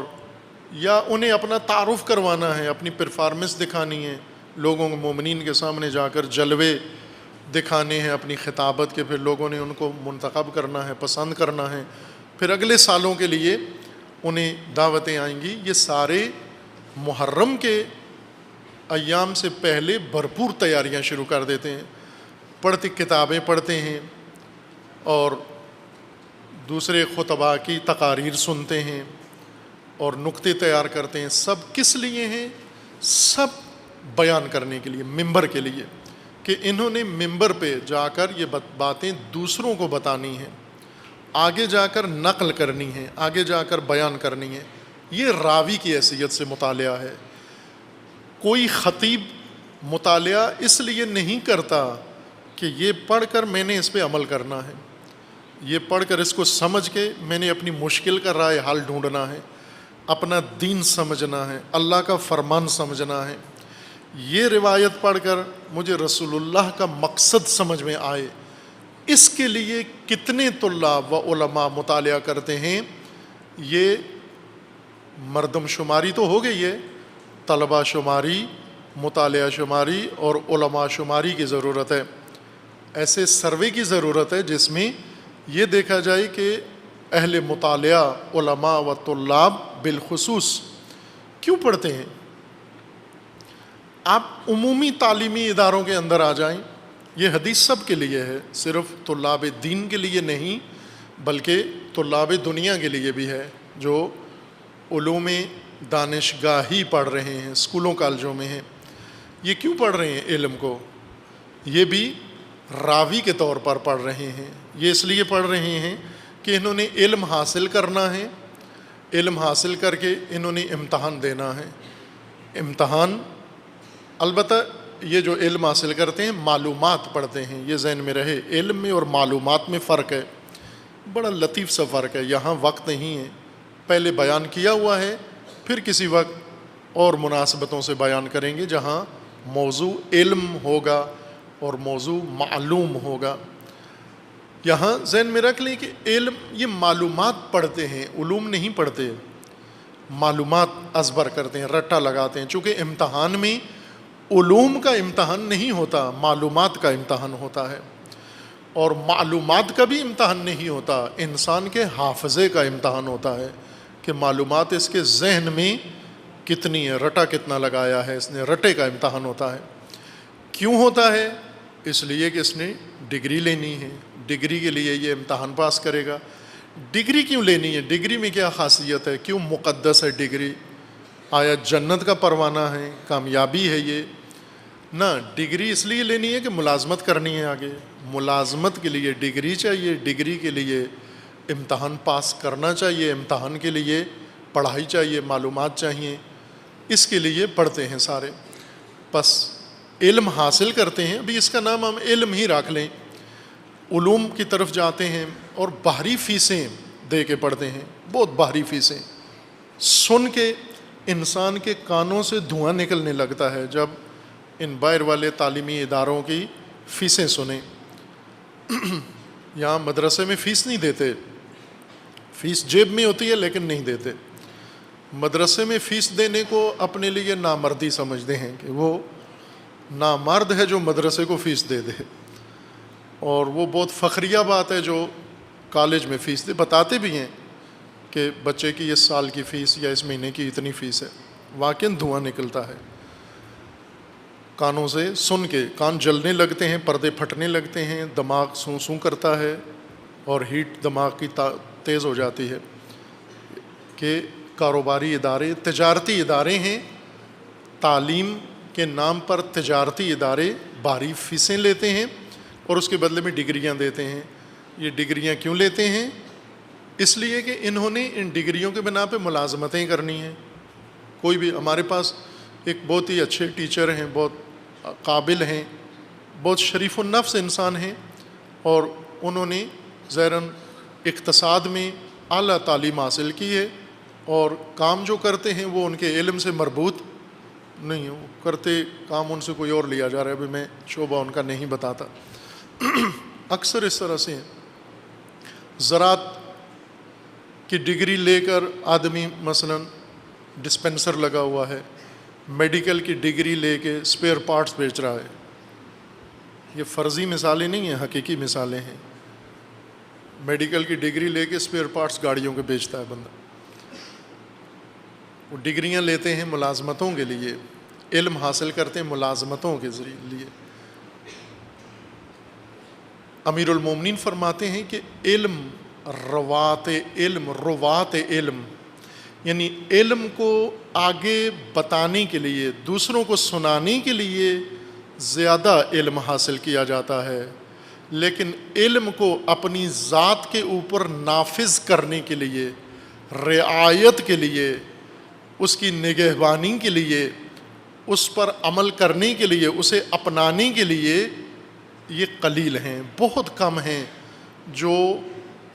یا انہیں اپنا تعارف کروانا ہے، اپنی پرفارمنس دکھانی ہے، لوگوں کو مومنین کے سامنے جا کر جلوے دکھانے ہیں اپنی خطابت کے، پھر لوگوں نے ان کو منتخب کرنا ہے، پسند کرنا ہے، پھر اگلے سالوں کے لیے انہیں دعوتیں آئیں گی۔ یہ سارے محرم کے ایام سے پہلے بھرپور تیاریاں شروع کر دیتے ہیں، پڑھتی کتابیں پڑھتے ہیں اور دوسرے خطباء کی تقاریر سنتے ہیں اور نکتے تیار کرتے ہیں۔ سب کس لیے ہیں؟ سب بیان کرنے کے لیے، ممبر کے لیے، کہ انہوں نے ممبر پہ جا کر یہ باتیں دوسروں کو بتانی ہیں، آگے جا کر نقل کرنی ہے، آگے جا کر بیان کرنی ہے۔ یہ راوی کی حیثیت سے مطالعہ ہے۔ کوئی خطیب مطالعہ اس لیے نہیں کرتا کہ یہ پڑھ کر میں نے اس پہ عمل کرنا ہے، یہ پڑھ کر اس کو سمجھ کے میں نے اپنی مشکل کا رائے حل ڈھونڈنا ہے، اپنا دین سمجھنا ہے، اللہ کا فرمان سمجھنا ہے۔ یہ روایت پڑھ کر مجھے رسول اللہ کا مقصد سمجھ میں آئے، اس کے لیے کتنے طلاب و علماء مطالعہ کرتے ہیں، یہ مردم شماری تو ہو گئی ہے، طلبہ شماری، مطالعہ شماری اور علماء شماری کی ضرورت ہے۔ ایسے سروے کی ضرورت ہے جس میں یہ دیکھا جائے کہ اہل مطالعہ علماء و طلاب بالخصوص کیوں پڑھتے ہیں۔ آپ عمومی تعلیمی اداروں کے اندر آ جائیں، یہ حدیث سب کے لیے ہے، صرف طلاب دین کے لیے نہیں بلکہ طلاب دنیا کے لیے بھی ہے جو علوم دانشگاہی پڑھ رہے ہیں، اسکولوں کالجوں میں ہیں۔ یہ کیوں پڑھ رہے ہیں علم کو؟ یہ بھی راوی کے طور پر پڑھ رہے ہیں، یہ اس لیے پڑھ رہے ہیں کہ انہوں نے علم حاصل کرنا ہے، علم حاصل کر کے انہوں نے امتحان دینا ہے۔ امتحان البتہ یہ جو علم حاصل کرتے ہیں معلومات پڑھتے ہیں، یہ ذہن میں رہے، علم میں اور معلومات میں فرق ہے، بڑا لطیف سا فرق ہے۔ یہاں وقت نہیں ہے، پہلے بیان کیا ہوا ہے، پھر کسی وقت اور مناسبتوں سے بیان کریں گے جہاں موضوع علم ہوگا اور موضوع معلوم ہوگا۔ یہاں ذہن میں رکھ لیں کہ علم یہ معلومات پڑھتے ہیں، علوم نہیں پڑھتے، معلومات ازبر کرتے ہیں، رٹا لگاتے ہیں، چونکہ امتحان میں علوم کا امتحان نہیں ہوتا، معلومات کا امتحان ہوتا ہے، اور معلومات کا بھی امتحان نہیں ہوتا، انسان کے حافظے کا امتحان ہوتا ہے کہ معلومات اس کے ذہن میں کتنی ہے، رٹا کتنا لگایا ہے اس نے، رٹے کا امتحان ہوتا ہے۔ کیوں ہوتا ہے؟ اس لیے کہ اس نے ڈگری لینی ہے، ڈگری کے لیے یہ امتحان پاس کرے گا۔ ڈگری کیوں لینی ہے؟ ڈگری میں کیا خاصیت ہے؟ کیوں مقدس ہے ڈگری؟ آیا جنت کا پروانہ ہے، کامیابی ہے یہ؟ نہ، ڈگری اس لیے لینی ہے کہ ملازمت کرنی ہے آگے، ملازمت کے لیے ڈگری چاہیے، ڈگری کے لیے امتحان پاس کرنا چاہیے، امتحان کے لیے پڑھائی چاہیے، معلومات چاہیے، اس کے لیے پڑھتے ہیں سارے۔ بس علم حاصل کرتے ہیں، ابھی اس کا نام ہم علم ہی رکھ لیں، علوم کی طرف جاتے ہیں اور باہری فیسیں دے کے پڑھتے ہیں، بہت باہری فیسیں، سن کے انسان کے کانوں سے دھواں نکلنے لگتا ہے جب ان باہر والے تعلیمی اداروں کی فیسیں سنیں۔ یہاں مدرسے میں فیس نہیں دیتے، فیس جیب میں ہوتی ہے لیکن نہیں دیتے۔ مدرسے میں فیس دینے کو اپنے لیے نامردی سمجھتے ہیں کہ وہ نامرد ہے جو مدرسے کو فیس دے دے، اور وہ بہت فخریہ بات ہے جو کالج میں فیس دے، بتاتے بھی ہیں کہ بچے کی اس سال کی فیس یا اس مہینے کی اتنی فیس ہے، واقعاً دھواں نکلتا ہے کانوں سے سن کے، کان جلنے لگتے ہیں، پردے پھٹنے لگتے ہیں، دماغ سوں سوں کرتا ہے اور ہیٹ دماغ کی تیز ہو جاتی ہے کہ کاروباری ادارے، تجارتی ادارے ہیں، تعلیم کے نام پر تجارتی ادارے بھاری فیسیں لیتے ہیں اور اس کے بدلے میں ڈگریاں دیتے ہیں۔ یہ ڈگریاں کیوں لیتے ہیں؟ اس لیے کہ انہوں نے ان ڈگریوں کے بنا پہ ملازمتیں کرنی ہیں۔ کوئی بھی، ہمارے پاس ایک بہت ہی اچھے ٹیچر ہیں، بہت قابل ہیں، بہت شریف النفس انسان ہیں، اور انہوں نے ظاہراً اقتصاد میں اعلیٰ تعلیم حاصل کی ہے، اور کام جو کرتے ہیں وہ ان کے علم سے مربوط نہیں ہو کرتے، کام ان سے کوئی اور لیا جا رہا ہے، ابھی میں شعبہ ان کا نہیں بتاتا۔ اکثر اس طرح سے زراعت کی ڈگری لے کر آدمی مثلاً ڈسپینسر لگا ہوا ہے، میڈیکل کی ڈگری لے کے اسپیئر پارٹس بیچ رہا ہے۔ یہ فرضی مثالیں نہیں ہیں، حقیقی مثالیں ہیں۔ میڈیکل کی ڈگری لے کے اسپیئر پارٹس گاڑیوں کے بیچتا ہے بندہ۔ وہ ڈگریاں لیتے ہیں ملازمتوں کے لیے، علم حاصل کرتے ہیں ملازمتوں کے لیے۔ امیر المومنین فرماتے ہیں کہ علم، روات علم، یعنی علم کو آگے بتانے کے لیے، دوسروں کو سنانے کے لیے زیادہ علم حاصل کیا جاتا ہے، لیکن علم کو اپنی ذات کے اوپر نافذ کرنے کے لیے، رعایت کے لیے، اس کی نگہبانی کے لیے، اس پر عمل کرنے کے لیے، اسے اپنانے کے لیے یہ قلیل ہیں، بہت کم ہیں جو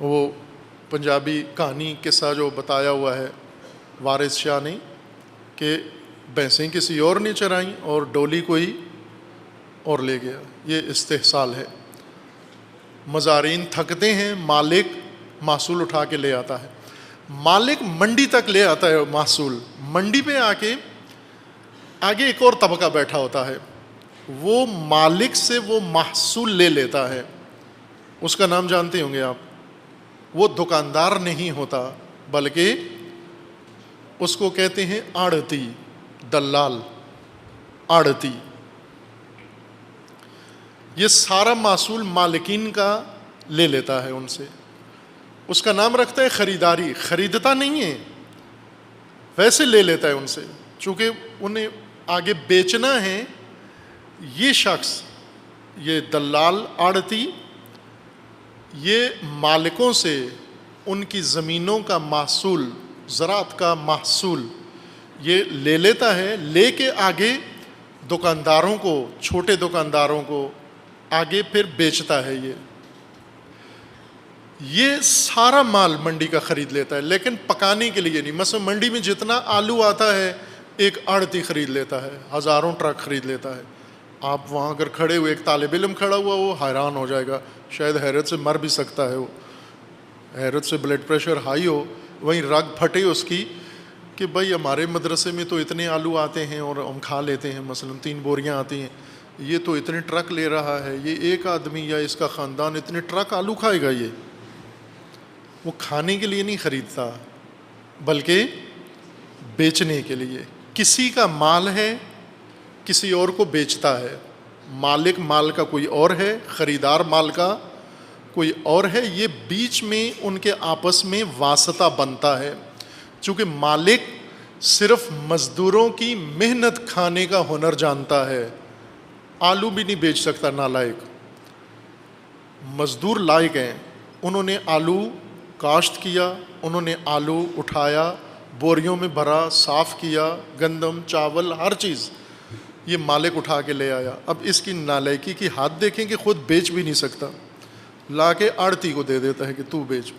وہ پنجابی کہانی قصہ جو بتایا ہوا ہے وارث شاہ نے کہ بھینسیں کسی اور نے چرائیں اور ڈولی کوئی اور لے گیا، یہ استحصال ہے۔ مزارعین تھکتے ہیں، مالک محصول اٹھا کے لے آتا ہے، مالک منڈی تک لے آتا ہے محصول، منڈی پہ آ کے آگے ایک اور طبقہ بیٹھا ہوتا ہے، وہ مالک سے وہ محصول لے لیتا ہے، اس کا نام جانتے ہوں گے آپ، وہ دکاندار نہیں ہوتا بلکہ اس کو کہتے ہیں آڑتی، دلال، آڑتی۔ یہ سارا محصول مالکین کا لے لیتا ہے ان سے، اس کا نام رکھتا ہے خریداری، خریدتا نہیں ہے، ویسے لے لیتا ہے ان سے، چونکہ انہیں آگے بیچنا ہے۔ یہ شخص، یہ دلال آڑتی، یہ مالکوں سے ان کی زمینوں کا محصول، زراعت کا محصول یہ لے لیتا ہے، لے کے آگے دکانداروں کو، چھوٹے دکانداروں کو آگے پھر بیچتا ہے۔ یہ سارا مال منڈی کا خرید لیتا ہے، لیکن پکانے کے لیے نہیں۔ مثلا منڈی میں جتنا آلو آتا ہے ایک آڑتی خرید لیتا ہے، ہزاروں ٹرک خرید لیتا ہے۔ آپ وہاں اگر کھڑے ہوئے، ایک طالب علم کھڑا ہوا، وہ حیران ہو جائے گا، شاید حیرت سے مر بھی سکتا ہے، وہ حیرت سے بلڈ پریشر ہائی ہو، وہیں رگ پھٹے اس کی کہ بھائی ہمارے مدرسے میں تو اتنے آلو آتے ہیں اور ہم کھا لیتے ہیں، مثلا 3 بوریاں آتی ہیں، یہ تو اتنے ٹرک لے رہا ہے، یہ ایک آدمی یا اس کا خاندان اتنے ٹرک آلو کھائے گا؟ یہ وہ کھانے کے لیے نہیں خریدتا بلکہ بیچنے کے لیے۔ کسی کا مال ہے، کسی اور کو بیچتا ہے، مالک مال کا کوئی اور ہے، خریدار مال کا کوئی اور ہے، یہ بیچ میں ان کے آپس میں واسطہ بنتا ہے۔ چونکہ مالک صرف مزدوروں کی محنت کھانے کا ہنر جانتا ہے، آلو بھی نہیں بیچ سکتا نالائق۔ مزدور لائق ہیں، انہوں نے آلو کاشت کیا، انہوں نے آلو اٹھایا، بوریوں میں بھرا، صاف کیا، گندم، چاول، ہر چیز یہ مالک اٹھا کے لے آیا۔ اب اس کی نالائکی کی حد دیکھیں کہ خود بیچ بھی نہیں سکتا، لا کے آڑتی کو دے دیتا ہے کہ تو بیچ۔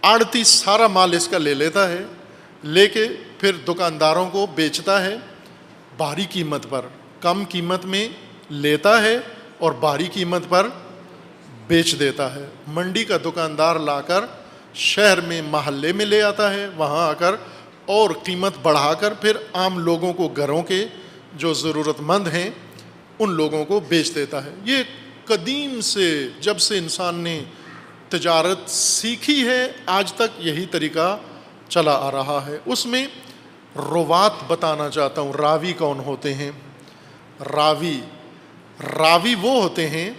آڑتی سارا مال اس کا لے لیتا ہے، لے کے پھر دکانداروں کو بیچتا ہے بھاری قیمت پر، کم قیمت میں لیتا ہے اور بھاری قیمت پر بیچ دیتا ہے۔ منڈی کا دکاندار لا کر شہر میں، محلے میں لے آتا ہے، وہاں آ کر اور قیمت بڑھا کر پھر عام لوگوں کو، گھروں کے جو ضرورت مند ہیں ان لوگوں کو بیچ دیتا ہے۔ یہ قدیم سے، جب سے انسان نے تجارت سیکھی ہے، آج تک یہی طریقہ چلا آ رہا ہے۔ اس میں روات بتانا چاہتا ہوں، راوی کون ہوتے ہیں؟ راوی وہ ہوتے ہیں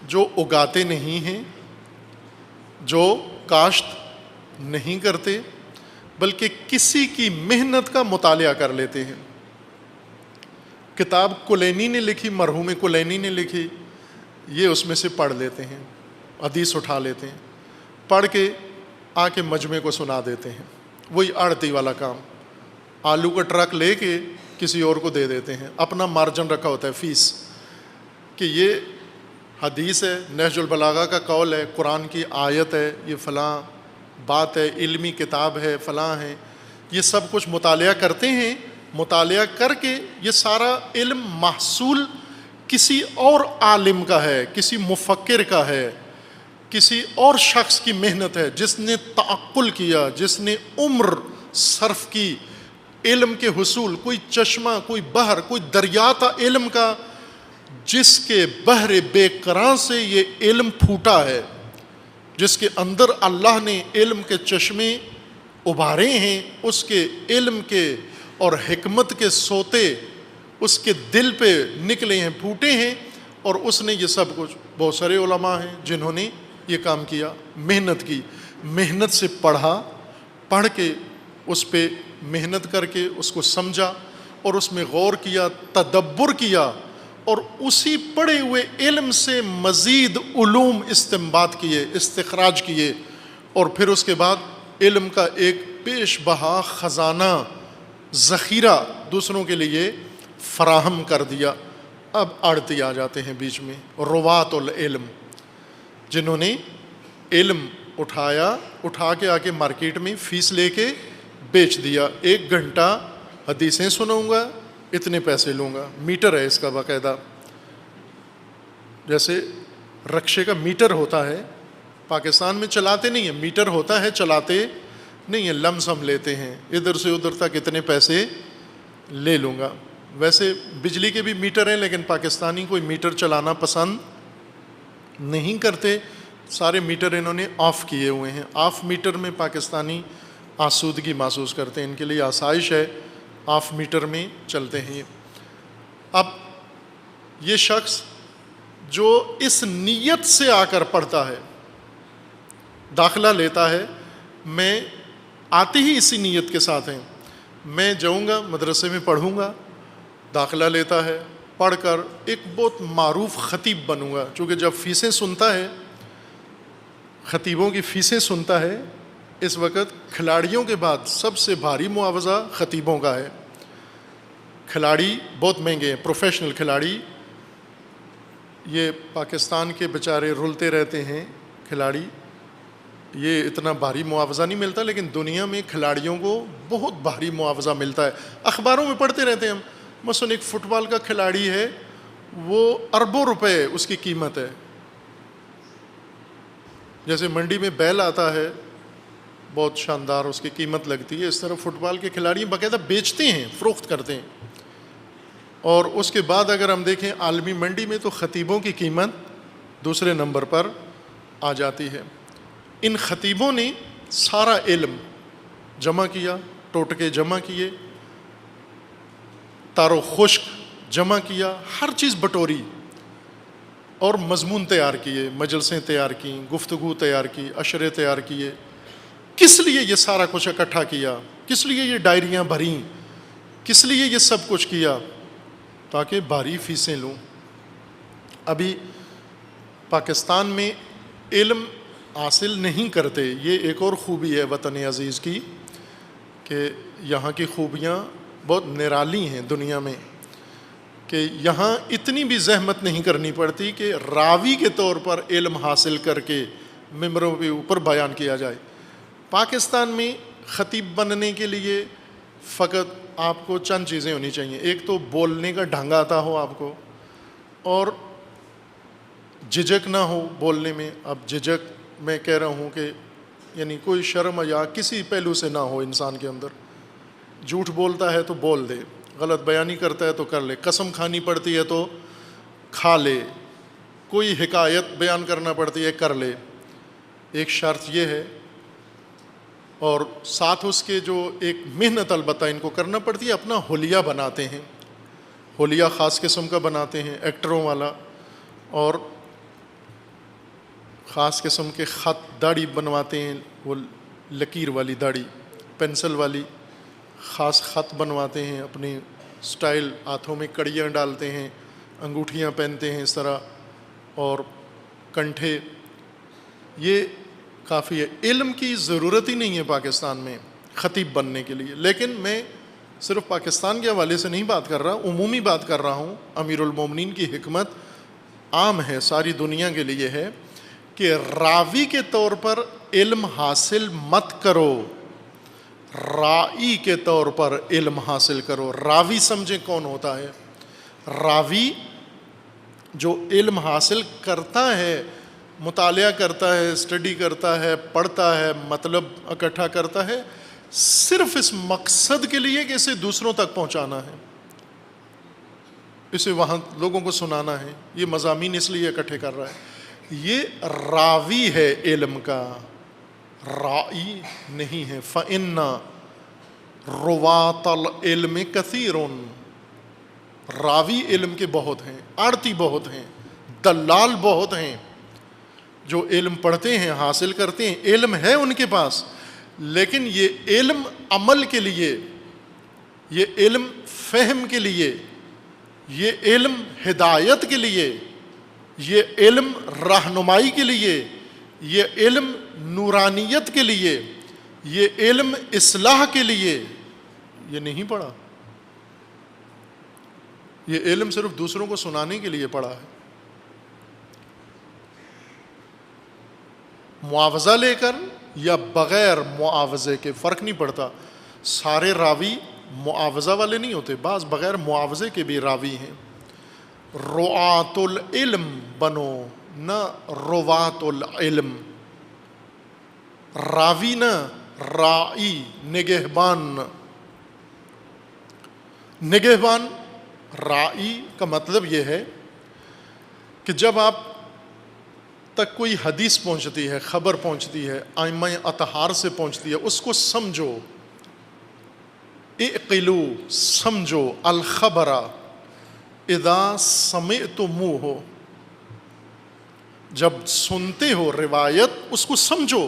جو اگاتے نہیں ہیں، جو کاشت نہیں کرتے، بلکہ کسی کی محنت کا مطالعہ کر لیتے ہیں۔ کتاب کلینی نے لکھی، مرحوم کلینی نے لکھی، یہ اس میں سے پڑھ لیتے ہیں، حدیث اٹھا لیتے ہیں، پڑھ کے آ کے مجمع کو سنا دیتے ہیں۔ وہی آڑتی والا کام، آلو کا ٹرک لے کے کسی اور کو دے دیتے ہیں، اپنا مارجن رکھا ہوتا ہے، فیس، کہ یہ حدیث ہے، نہج البلاغہ کا قول ہے، قرآن کی آیت ہے، یہ فلاں بات ہے، علمی کتاب ہے، فلاں ہے، یہ سب کچھ مطالعہ کرتے ہیں۔ مطالعہ کر کے یہ سارا علم محصول کسی اور عالم کا ہے، کسی مفکر کا ہے، کسی اور شخص کی محنت ہے، جس نے تعقل کیا، جس نے عمر صرف کی علم کے حصول، کوئی چشمہ، کوئی بحر، کوئی دریا تھا علم کا، جس کے بحر بے قرار سے یہ علم پھوٹا ہے، جس کے اندر اللہ نے علم کے چشمے ابھارے ہیں، اس کے علم کے اور حکمت کے سوتے اس کے دل پہ نکلے ہیں، پھوٹے ہیں، اور اس نے یہ سب کچھ، بہت سارے علماء ہیں جنہوں نے یہ کام کیا، محنت کی، محنت سے پڑھا، پڑھ کے اس پہ محنت کر کے اس کو سمجھا اور اس میں غور کیا، تدبر کیا، اور اسی پڑھے ہوئے علم سے مزید علوم استنباط کیے، استخراج کیے، اور پھر اس کے بعد علم کا ایک پیش بہا خزانہ، ذخیرہ دوسروں کے لیے فراہم کر دیا۔ اب آڑتی آ جاتے ہیں بیچ میں، روات العلم، جنہوں نے علم اٹھا کے آ کے مارکیٹ میں فیس لے کے بیچ دیا. 1 گھنٹہ حدیثیں سناؤں گا, اتنے پیسے لوں گا. میٹر ہے اس کا باقاعدہ, جیسے رکشے کا میٹر ہوتا ہے. پاکستان میں چلاتے نہیں ہیں, میٹر ہوتا ہے, چلاتے نہیں ہیں, لمس ہم لیتے ہیں, ادھر سے ادھر تک اتنے پیسے لے لوں گا. ویسے بجلی کے بھی میٹر ہیں, لیکن پاکستانی کوئی میٹر چلانا پسند نہیں کرتے. سارے میٹر انہوں نے آف کیے ہوئے ہیں. آف میٹر میں پاکستانی آسودگی محسوس کرتے ہیں, ان کے لیے آسائش ہے, آف میٹر میں چلتے ہیں. اب یہ شخص جو اس نیت سے آ کر پڑھتا ہے, داخلہ لیتا ہے, میں آتے ہی اسی نیت کے ساتھ ہیں, میں جاؤں گا مدرسے میں پڑھوں گا, داخلہ لیتا ہے, پڑھ کر ایک بہت معروف خطیب بنوں گا. چونکہ جب فیسیں سنتا ہے, خطیبوں کی فیسیں سنتا ہے, اس وقت کھلاڑیوں کے بعد سب سے بھاری معاوضہ خطیبوں کا ہے. کھلاڑی بہت مہنگے ہیں, پروفیشنل کھلاڑی. یہ پاکستان کے بیچارے رلتے رہتے ہیں کھلاڑی, یہ اتنا بھاری معاوضہ نہیں ملتا, لیکن دنیا میں کھلاڑیوں کو بہت بھاری معاوضہ ملتا ہے. اخباروں میں پڑھتے رہتے ہیں ہم. مثلا ایک فٹ بال کا کھلاڑی ہے, وہ اربوں روپے اس کی قیمت ہے. جیسے منڈی میں بیل آتا ہے, بہت شاندار اس کی قیمت لگتی ہے, اس طرح فٹ بال کے کھلاڑی باقاعدہ بیچتے ہیں, فروخت کرتے ہیں. اور اس کے بعد اگر ہم دیکھیں عالمی منڈی میں, تو خطیبوں کی قیمت دوسرے نمبر پر آ جاتی ہے. ان خطیبوں نے سارا علم جمع کیا, ٹوٹکے جمع کیے, تار و خشک جمع کیا, ہر چیز بٹوری اور مضمون تیار کیے, مجلسیں تیار کیں, گفتگو تیار کی, عشرے تیار کیے. کس لیے یہ سارا کچھ اکٹھا کیا, کس لیے یہ ڈائریاں بھریں, کس لیے یہ سب کچھ کیا؟ تاکہ بھاری فیسیں لوں. ابھی پاکستان میں علم حاصل نہیں کرتے. یہ ایک اور خوبی ہے وطن عزیز کی, کہ یہاں کی خوبیاں بہت نرالی ہیں دنیا میں, کہ یہاں اتنی بھی زحمت نہیں کرنی پڑتی کہ راوی کے طور پر علم حاصل کر کے ممبروں کے اوپر بیان کیا جائے. پاکستان میں خطیب بننے کے لیے فقط آپ کو چند چیزیں ہونی چاہیے. ایک تو بولنے کا ڈھنگ آتا ہو آپ کو, اور جھجک نہ ہو بولنے میں. اب جھجک میں کہہ رہا ہوں کہ یعنی کوئی شرم یا کسی پہلو سے نہ ہو انسان کے اندر. جھوٹ بولتا ہے تو بول دے, غلط بیانی کرتا ہے تو کر لے, قسم کھانی پڑتی ہے تو کھا لے, کوئی حکایت بیان کرنا پڑتی ہے کر لے. ایک شرط یہ ہے, اور ساتھ اس کے جو ایک محنت البتہ ان کو کرنا پڑتی ہے, اپنا حلیہ بناتے ہیں. حلیہ خاص قسم کا بناتے ہیں, ایکٹروں والا, اور خاص قسم کے خط داڑھی بنواتے ہیں, وہ لکیر والی داڑھی, پینسل والی, خاص خط بنواتے ہیں, اپنی سٹائل, ہاتھوں میں کڑیاں ڈالتے ہیں, انگوٹھیاں پہنتے ہیں اس طرح, اور کنٹھے. یہ کافی ہے. علم کی ضرورت ہی نہیں ہے پاکستان میں خطیب بننے کے لیے. لیکن میں صرف پاکستان کے حوالے سے نہیں بات کر رہا, عمومی بات کر رہا ہوں. امیر المومنین کی حکمت عام ہے, ساری دنیا کے لیے ہے, کہ راوی کے طور پر علم حاصل مت کرو, رائی کے طور پر علم حاصل کرو. راوی سمجھیں کون ہوتا ہے؟ راوی جو علم حاصل کرتا ہے, مطالعہ کرتا ہے, اسٹڈی کرتا ہے, پڑھتا ہے, مطلب اکٹھا کرتا ہے, صرف اس مقصد کے لیے کہ اسے دوسروں تک پہنچانا ہے, اسے وہاں لوگوں کو سنانا ہے, یہ مضامین اس لیے اکٹھے کر رہا ہے. یہ راوی ہے علم کا, رائی نہیں ہے. فَإِنَّ رُوَاةَ الْعِلْمِ كَثِيرٌ, راوی علم کے بہت ہیں, آڑتی بہت ہیں, دلال بہت ہیں, جو علم پڑھتے ہیں, حاصل کرتے ہیں, علم ہے ان کے پاس, لیکن یہ علم عمل کے لیے, یہ علم فہم کے لیے, یہ علم ہدایت کے لیے, یہ علم رہنمائی کے لیے, یہ علم نورانیت کے لیے, یہ علم اصلاح کے لیے, یہ نہیں پڑھا. یہ علم صرف دوسروں کو سنانے کے لیے پڑھا ہے. معاوضہ لے کر یا بغیر معاوضے کے، فرق نہیں پڑتا. سارے راوی معاوضہ والے نہیں ہوتے، بعض بغیر معاوضے کے بھی راوی ہیں. رعاۃ العلم بنو، نہ روات العلم. راوی نہ رائی، نگہبان. نگہبان رائی کا مطلب یہ ہے کہ جب آپ تک کوئی حدیث پہنچتی ہے، خبر پہنچتی ہے، ائمہ اطہار سے پہنچتی ہے، اس کو سمجھو. اعقلو، سمجھو. الخبر اذا سمعتموہ، جب سنتے ہو روایت اس کو سمجھو.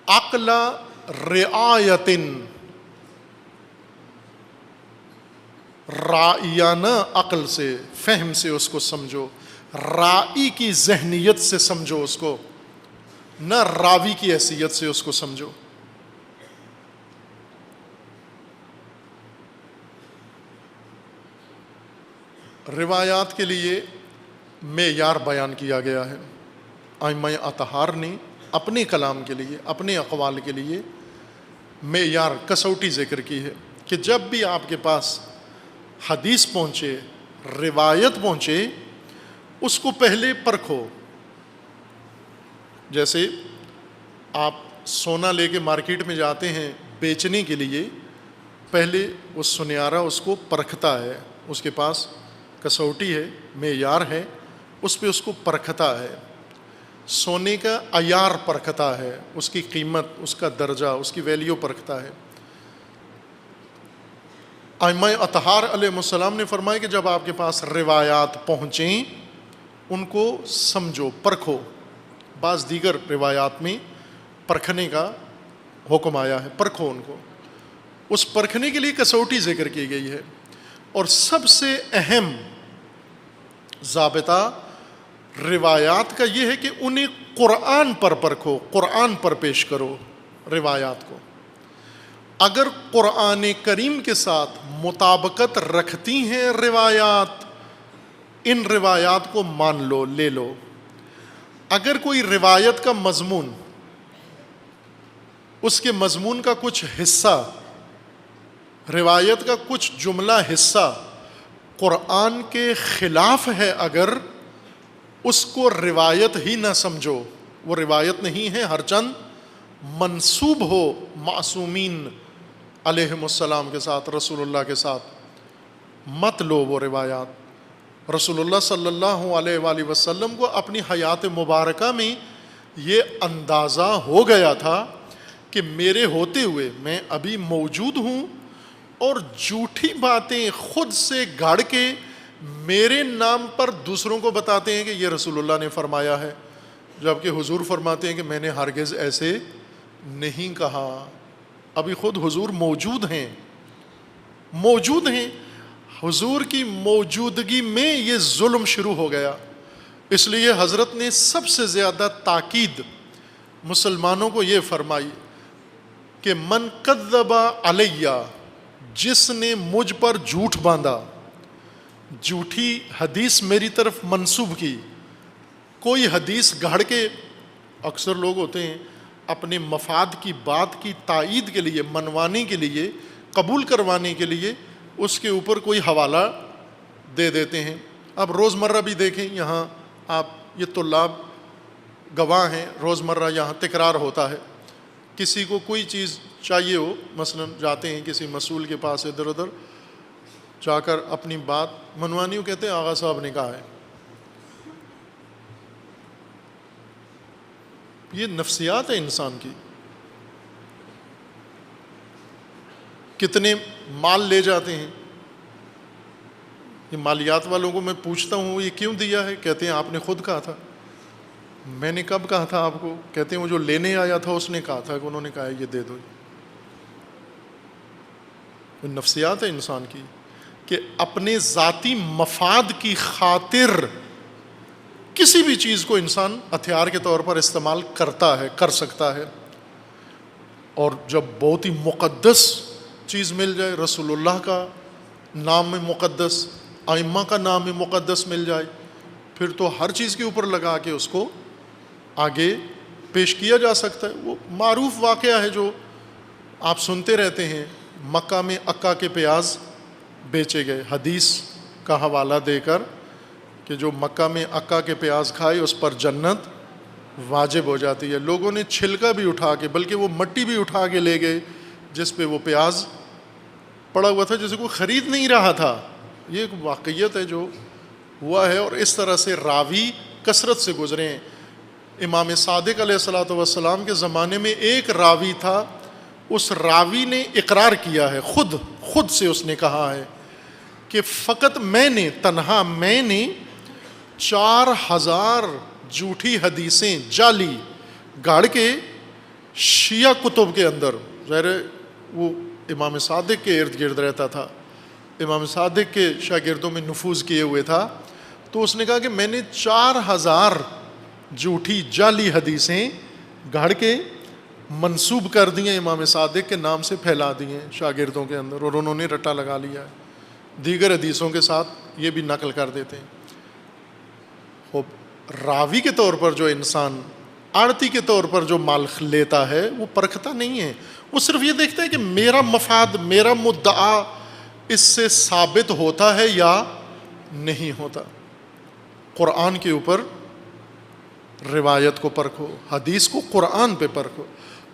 عقل رعایت، رائیانہ عقل سے، فہم سے اس کو سمجھو. رائی کی ذہنیت سے سمجھو اس کو، نہ راوی کی حیثیت سے اس کو سمجھو. روایات کے لیے معیار بیان کیا گیا ہے. ائمہ اطہار نے اپنے کلام کے لیے، اپنے اقوال کے لیے معیار، کسوٹی ذکر کی ہے کہ جب بھی آپ کے پاس حدیث پہنچے، روایت پہنچے، اس کو پہلے پرکھو. جیسے آپ سونا لے کے مارکیٹ میں جاتے ہیں بیچنے کے لیے، پہلے وہ سنیارا اس کو پرکھتا ہے، اس کے پاس کسوٹی ہے، معیار ہے، اس پہ اس کو پرکھتا ہے. سونے کا عیار پرکھتا ہے، اس کی قیمت، اس کا درجہ، اس کی ویلیو پرکھتا ہے. ائمہ اطہار علیہ السلام نے فرمایا کہ جب آپ کے پاس روایات پہنچیں ان کو سمجھو، پرکھو. بعض دیگر روایات میں پرکھنے کا حکم آیا ہے، پرکھو ان کو. اس پرکھنے کے لیے کسوٹی ذکر کی گئی ہے. اور سب سے اہم ضابطہ روایات کا یہ ہے کہ انہیں قرآن پر پرکھو، قرآن پر پیش کرو روایات کو. اگر قرآن کریم کے ساتھ مطابقت رکھتی ہیں روایات، ان روایات کو مان لو، لے لو. اگر کوئی روایت کا مضمون، اس کے مضمون کا کچھ حصہ، روایت کا کچھ جملہ حصہ قرآن کے خلاف ہے، اگر اس کو روایت ہی نہ سمجھو، وہ روایت نہیں ہے، ہر چند منسوب ہو معصومین علیہم السلام کے ساتھ، رسول اللہ کے ساتھ، مت لو وہ روایات. رسول اللہ صلی اللہ علیہ وآلہ وسلم کو اپنی حیات مبارکہ میں یہ اندازہ ہو گیا تھا کہ میرے ہوتے ہوئے میں ابھی موجود ہوں اور جھوٹی باتیں خود سے گھڑ کے میرے نام پر دوسروں کو بتاتے ہیں کہ یہ رسول اللہ نے فرمایا ہے، جبکہ حضور فرماتے ہیں کہ میں نے ہرگز ایسے نہیں کہا. ابھی خود حضور موجود ہیں، موجود ہیں. حضور کی موجودگی میں یہ ظلم شروع ہو گیا. اس لیے حضرت نے سب سے زیادہ تاکید مسلمانوں کو یہ فرمائی کہ من کذب علیہ، جس نے مجھ پر جھوٹ باندھا، جھوٹی حدیث میری طرف منسوب کی، کوئی حدیث گھڑ کے. اکثر لوگ ہوتے ہیں اپنے مفاد کی بات کی تائید کے لیے، منوانے کے لیے، قبول کروانے کے لیے اس کے اوپر کوئی حوالہ دے دیتے ہیں. اب روزمرہ بھی دیکھیں، یہاں آپ یہ طلاب گواہ ہیں، روزمرہ یہاں تکرار ہوتا ہے. کسی کو کوئی چیز چاہیے ہو، مثلا جاتے ہیں کسی مسئول کے پاس، ادھر ادھر جا کر اپنی بات منوانی ہو، کہتے ہیں آغا صاحب نے کہا ہے. یہ نفسیات ہے انسان کی. کتنے مال لے جاتے ہیں. یہ مالیات والوں کو میں پوچھتا ہوں یہ کیوں دیا ہے، کہتے ہیں آپ نے خود کہا تھا. میں نے کب کہا تھا آپ کو؟ کہتے ہیں وہ جو لینے آیا تھا اس نے کہا تھا کہ انہوں نے کہا یہ دے دو. یہ نفسیات ہے انسان کی کہ اپنے ذاتی مفاد کی خاطر کسی بھی چیز کو انسان ہتھیار کے طور پر استعمال کرتا ہے، کر سکتا ہے. اور جب بہت ہی مقدس چیز مل جائے، رسول اللہ کا نام مقدس، ائمہ کا نام مقدس مل جائے، پھر تو ہر چیز کے اوپر لگا کے اس کو آگے پیش کیا جا سکتا ہے۔ وہ معروف واقعہ ہے جو آپ سنتے رہتے ہیں، مکہ میں عکا کے پیاز بیچے گئے، حدیث کا حوالہ دے کر کہ جو مکہ میں عکا کے پیاز کھائے اس پر جنت واجب ہو جاتی ہے۔ لوگوں نے چھلکا بھی اٹھا کے، بلکہ وہ مٹی بھی اٹھا کے لے گئے جس پہ وہ پیاز پڑا ہوا تھا، جسے کوئی خرید نہیں رہا تھا۔ یہ ایک واقعیت ہے جو ہوا ہے، اور اس طرح سے راوی کثرت سے گزرے ہیں۔ امام صادق علیہ الصلوۃ والسلام کے زمانے میں ایک راوی تھا، اس راوی نے اقرار کیا ہے، خود سے اس نے کہا ہے کہ فقط تنہا میں نے 4000 جھوٹی حدیثیں جعلی گاڑ کے شیعہ کتب کے اندر، ظاہر ہے وہ امام صادق کے ارد گرد رہتا تھا، امام صادق کے شاگردوں میں نفوذ کیے ہوئے تھا، تو اس نے کہا کہ میں نے 4000 جھوٹی جعلی حدیثیں گھڑ کے منسوب کر دی ہیں، امام صادق کے نام سے پھیلا دی ہیں شاگردوں کے اندر، اور انہوں نے رٹا لگا لیا ہے، دیگر حدیثوں کے ساتھ یہ بھی نقل کر دیتے ہیں۔ راوی کے طور پر جو انسان آڑتی کے طور پر جو مال لیتا ہے وہ پرکھتا نہیں ہے، وہ صرف یہ دیکھتا ہے کہ میرا مفاد، میرا مدعا اس سے ثابت ہوتا ہے یا نہیں ہوتا۔ قرآن کے اوپر روایت کو پرکھو، حدیث کو قرآن پہ پرکھو،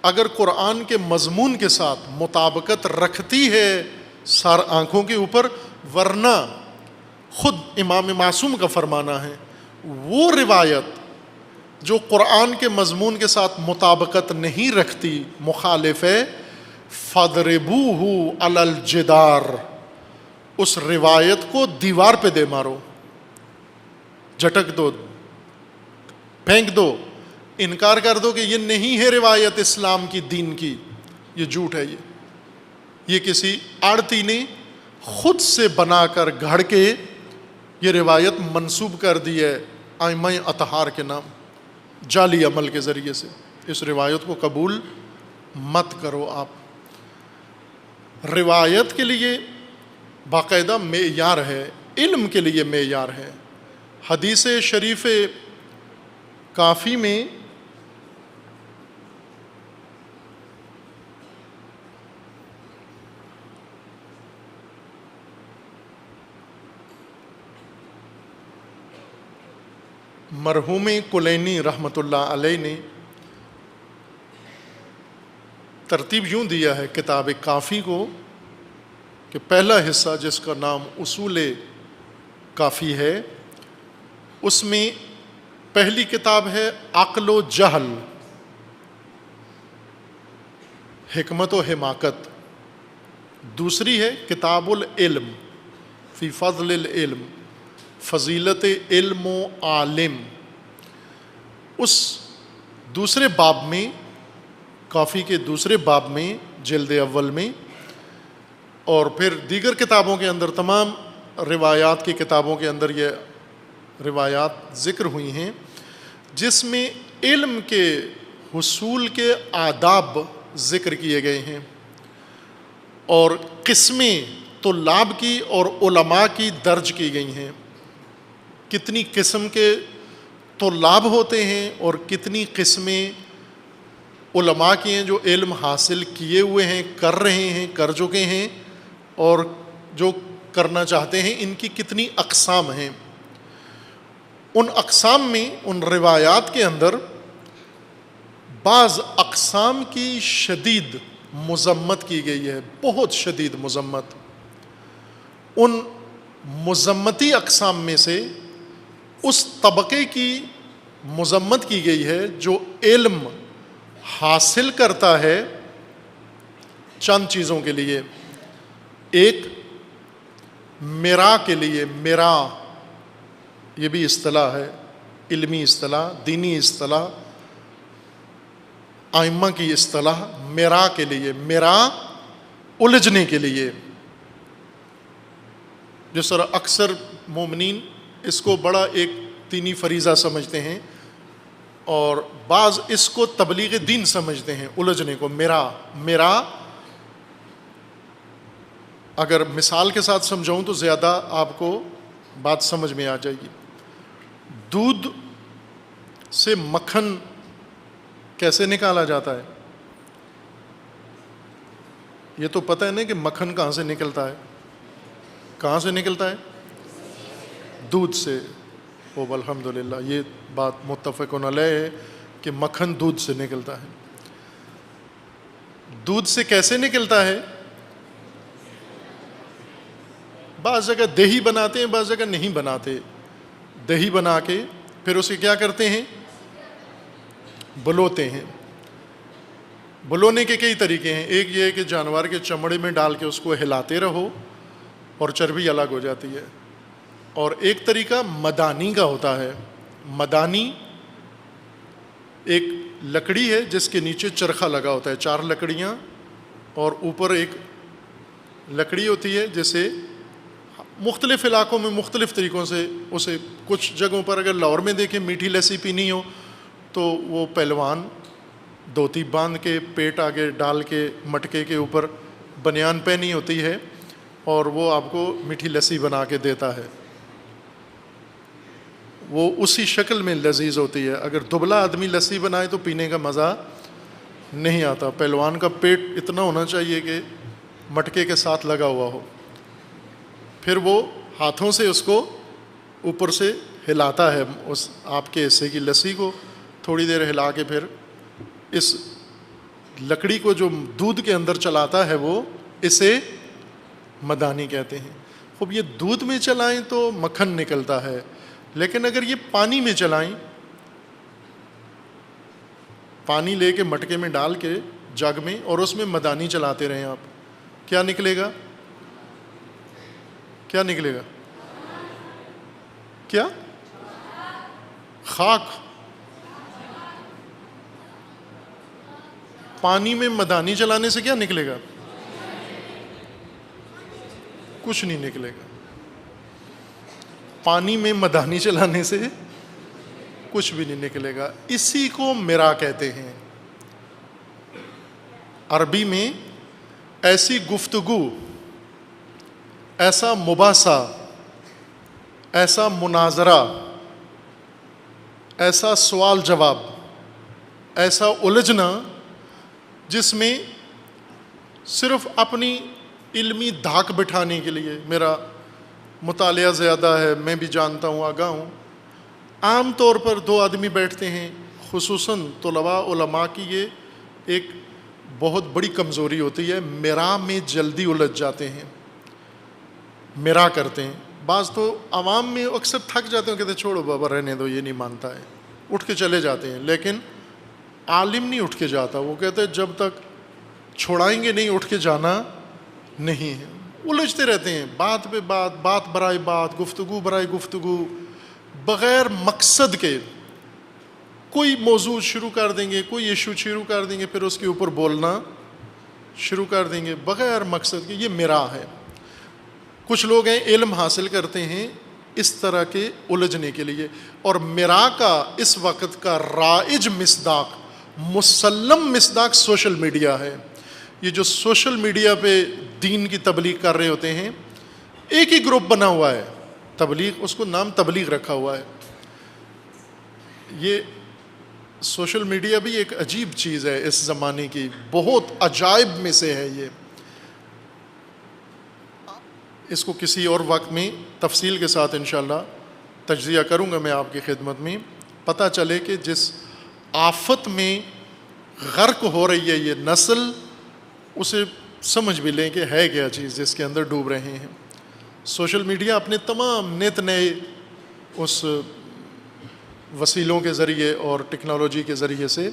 اگر قرآن کے مضمون کے ساتھ مطابقت رکھتی ہے سار آنکھوں کے اوپر، ورنہ خود امام معصوم کا فرمانا ہے وہ روایت جو قرآن کے مضمون کے ساتھ مطابقت نہیں رکھتی، مخالف ہے، فَضْرِبُوهُ عَلَى الْجِدَارِ، اس روایت کو دیوار پہ دے مارو، جھٹک دو، پھینک دو، انکار کر دو کہ یہ نہیں ہے روایت اسلام کی، دین کی، یہ جھوٹ ہے، یہ کسی آڑتی نے خود سے بنا کر گھڑ کے یہ روایت منسوب کر دی ہے ائمہ اطہار کے نام، جعلی عمل کے ذریعے سے۔ اس روایت کو قبول مت کرو۔ آپ روایت کے لیے باقاعدہ معیار ہے، علم کے لیے معیار ہے۔ حدیث شریف کافی میں مرحوم کلینی رحمۃ اللہ علیہ نے ترتیب یوں دیا ہے کتاب کافی کو کہ پہلا حصہ جس کا نام اصول کافی ہے، اس میں پہلی کتاب ہے عقل و جہل، حکمت و حماقت، دوسری ہے کتاب العلم فی فضل العلم، فضیلت علم و عالم۔ اس دوسرے باب میں، کافی کے دوسرے باب میں، جلد اول میں، اور پھر دیگر کتابوں کے اندر، تمام روایات کی کتابوں کے اندر یہ روایات ذکر ہوئی ہیں جس میں علم کے حصول کے آداب ذکر کیے گئے ہیں، اور قسمیں طلاب کی اور علماء کی درج کی گئی ہیں، کتنی قسم کے طلاب ہوتے ہیں اور کتنی قسمیں علماء کی ہیں جو علم حاصل کیے ہوئے ہیں، کر رہے ہیں، کر چکے ہیں، اور جو کرنا چاہتے ہیں، ان کی کتنی اقسام ہیں۔ ان اقسام میں، ان روایات کے اندر بعض اقسام کی شدید مذمت کی گئی ہے، بہت شدید مذمت۔ ان مذمتی اقسام میں سے اس طبقے کی مذمت کی گئی ہے جو علم حاصل کرتا ہے چند چیزوں کے لیے۔ ایک، میرا کے لیے، میرا یہ بھی اصطلاح ہے، علمی اصطلاح، دینی اصطلاح، ائمہ کی اصطلاح، میرا کے لیے، میرا الجھنے کے لیے، جس طرح اکثر مومنین اس کو بڑا ایک دینی فریضہ سمجھتے ہیں، اور بعض اس کو تبلیغ دین سمجھتے ہیں، الجھنے کو، میرا اگر مثال کے ساتھ سمجھاؤں تو زیادہ آپ کو بات سمجھ میں آ جائے گی۔ دودھ سے مکھن کیسے نکالا جاتا ہے؟ یہ تو پتہ ہے نا کہ مکھن کہاں سے نکلتا ہے؟ کہاں سے نکلتا ہے؟ دودھ سے. الحمدللہ یہ بات متفقن علیہ ہے کہ مکھن دودھ سے نکلتا ہے. دودھ سے کیسے نکلتا ہے؟ بعض جگہ دہی بناتے ہیں، بعض جگہ نہیں بناتے. دہی بنا کے پھر اسے کیا کرتے ہیں؟ بلوتے ہیں. بلونے کے کئی طریقے ہیں. ایک یہ ہے کہ جانور کے چمڑے میں ڈال کے اس کو ہلاتے رہو اور چربی الگ ہو جاتی ہے. اور ایک طریقہ مدانی کا ہوتا ہے. مدانی ایک لکڑی ہے جس کے نیچے چرخہ لگا ہوتا ہے، 4 لکڑیاں، اور اوپر ایک لکڑی ہوتی ہے جسے مختلف علاقوں میں مختلف طریقوں سے اسے، کچھ جگہوں پر اگر لاہور میں دیکھیں میٹھی لسی پینی ہو تو وہ پہلوان دھوتی باندھ کے پیٹ آگے ڈال کے مٹکے کے اوپر بنیان پہنی ہوتی ہے اور وہ آپ کو میٹھی لسی بنا کے دیتا ہے. وہ اسی شکل میں لذیذ ہوتی ہے. اگر دبلا آدمی لسی بنائے تو پینے کا مزہ نہیں آتا. پہلوان کا پیٹ اتنا ہونا چاہیے کہ مٹکے کے ساتھ لگا ہوا ہو. پھر وہ ہاتھوں سے اس کو اوپر سے ہلاتا ہے، اس آپ کے حصے کی لسی کو تھوڑی دیر ہلا کے پھر اس لکڑی کو جو دودھ کے اندر چلاتا ہے وہ اسے مدانی کہتے ہیں. خوب یہ دودھ میں چلائیں تو مکھن نکلتا ہے، لیکن اگر یہ پانی میں چلائیں، پانی لے کے مٹکے میں ڈال کے جگ میں اور اس میں مدانی چلاتے رہیں آپ، کیا نکلے گا؟ کیا نکلے گا؟ کیا؟ خاک. پانی میں مدانی چلانے سے کیا نکلے گا؟ کچھ نہیں نکلے گا. پانی میں مدانی چلانے سے کچھ بھی نہیں نکلے گا. اسی کو مرا کہتے ہیں. عربی میں ایسی گفتگو، ایسا مباحثہ، ایسا مناظرہ، ایسا سوال جواب، ایسا الجھنا جس میں صرف اپنی علمی دھاک بٹھانے کے لیے، میرا مطالعہ زیادہ ہے، میں بھی جانتا ہوں، آگاہ ہوں. عام طور پر 2 آدمی بیٹھتے ہیں، خصوصاً طلباء علماء کی یہ ایک بہت بڑی کمزوری ہوتی ہے، مرا میں جلدی الجھ جاتے ہیں، مرا کرتے ہیں. بعض تو عوام میں اکثر تھک جاتے ہیں، کہتے ہیں چھوڑو بابا رہنے دو، یہ نہیں مانتا ہے، اٹھ کے چلے جاتے ہیں. لیکن عالم نہیں اٹھ کے جاتا، وہ کہتے ہیں جب تک چھوڑائیں گے نہیں اٹھ کے جانا نہیں ہے. الجھتے رہتے ہیں، بات پہ بات، بات برائے بات، گفتگو برائے گفتگو، بغیر مقصد کے کوئی موضوع شروع کر دیں گے، کوئی ایشو شروع کر دیں گے، پھر اس کے اوپر بولنا شروع کر دیں گے بغیر مقصد کے. یہ مرا ہے. کچھ لوگ ہیں علم حاصل کرتے ہیں اس طرح کے الجھنے کے لیے. اور مرا کا اس وقت کا رائج مصداق، مسلم مصداق سوشل میڈیا ہے. یہ جو سوشل میڈیا پہ دین کی تبلیغ کر رہے ہوتے ہیں، ایک ہی گروپ بنا ہوا ہے تبلیغ، اس کو نام تبلیغ رکھا ہوا ہے. یہ سوشل میڈیا بھی ایک عجیب چیز ہے اس زمانے کی، بہت عجائب میں سے ہے. یہ اس کو کسی اور وقت میں تفصیل کے ساتھ انشاءاللہ تجزیہ کروں گا میں آپ کی خدمت میں. پتہ چلے کہ جس آفت میں غرق ہو رہی ہے یہ نسل، اسے سمجھ بھی لیں کہ ہے کیا چیز جس کے اندر ڈوب رہے ہیں. سوشل میڈیا اپنے تمام نت نئے اس وسیلوں کے ذریعے اور ٹیکنالوجی کے ذریعے سے،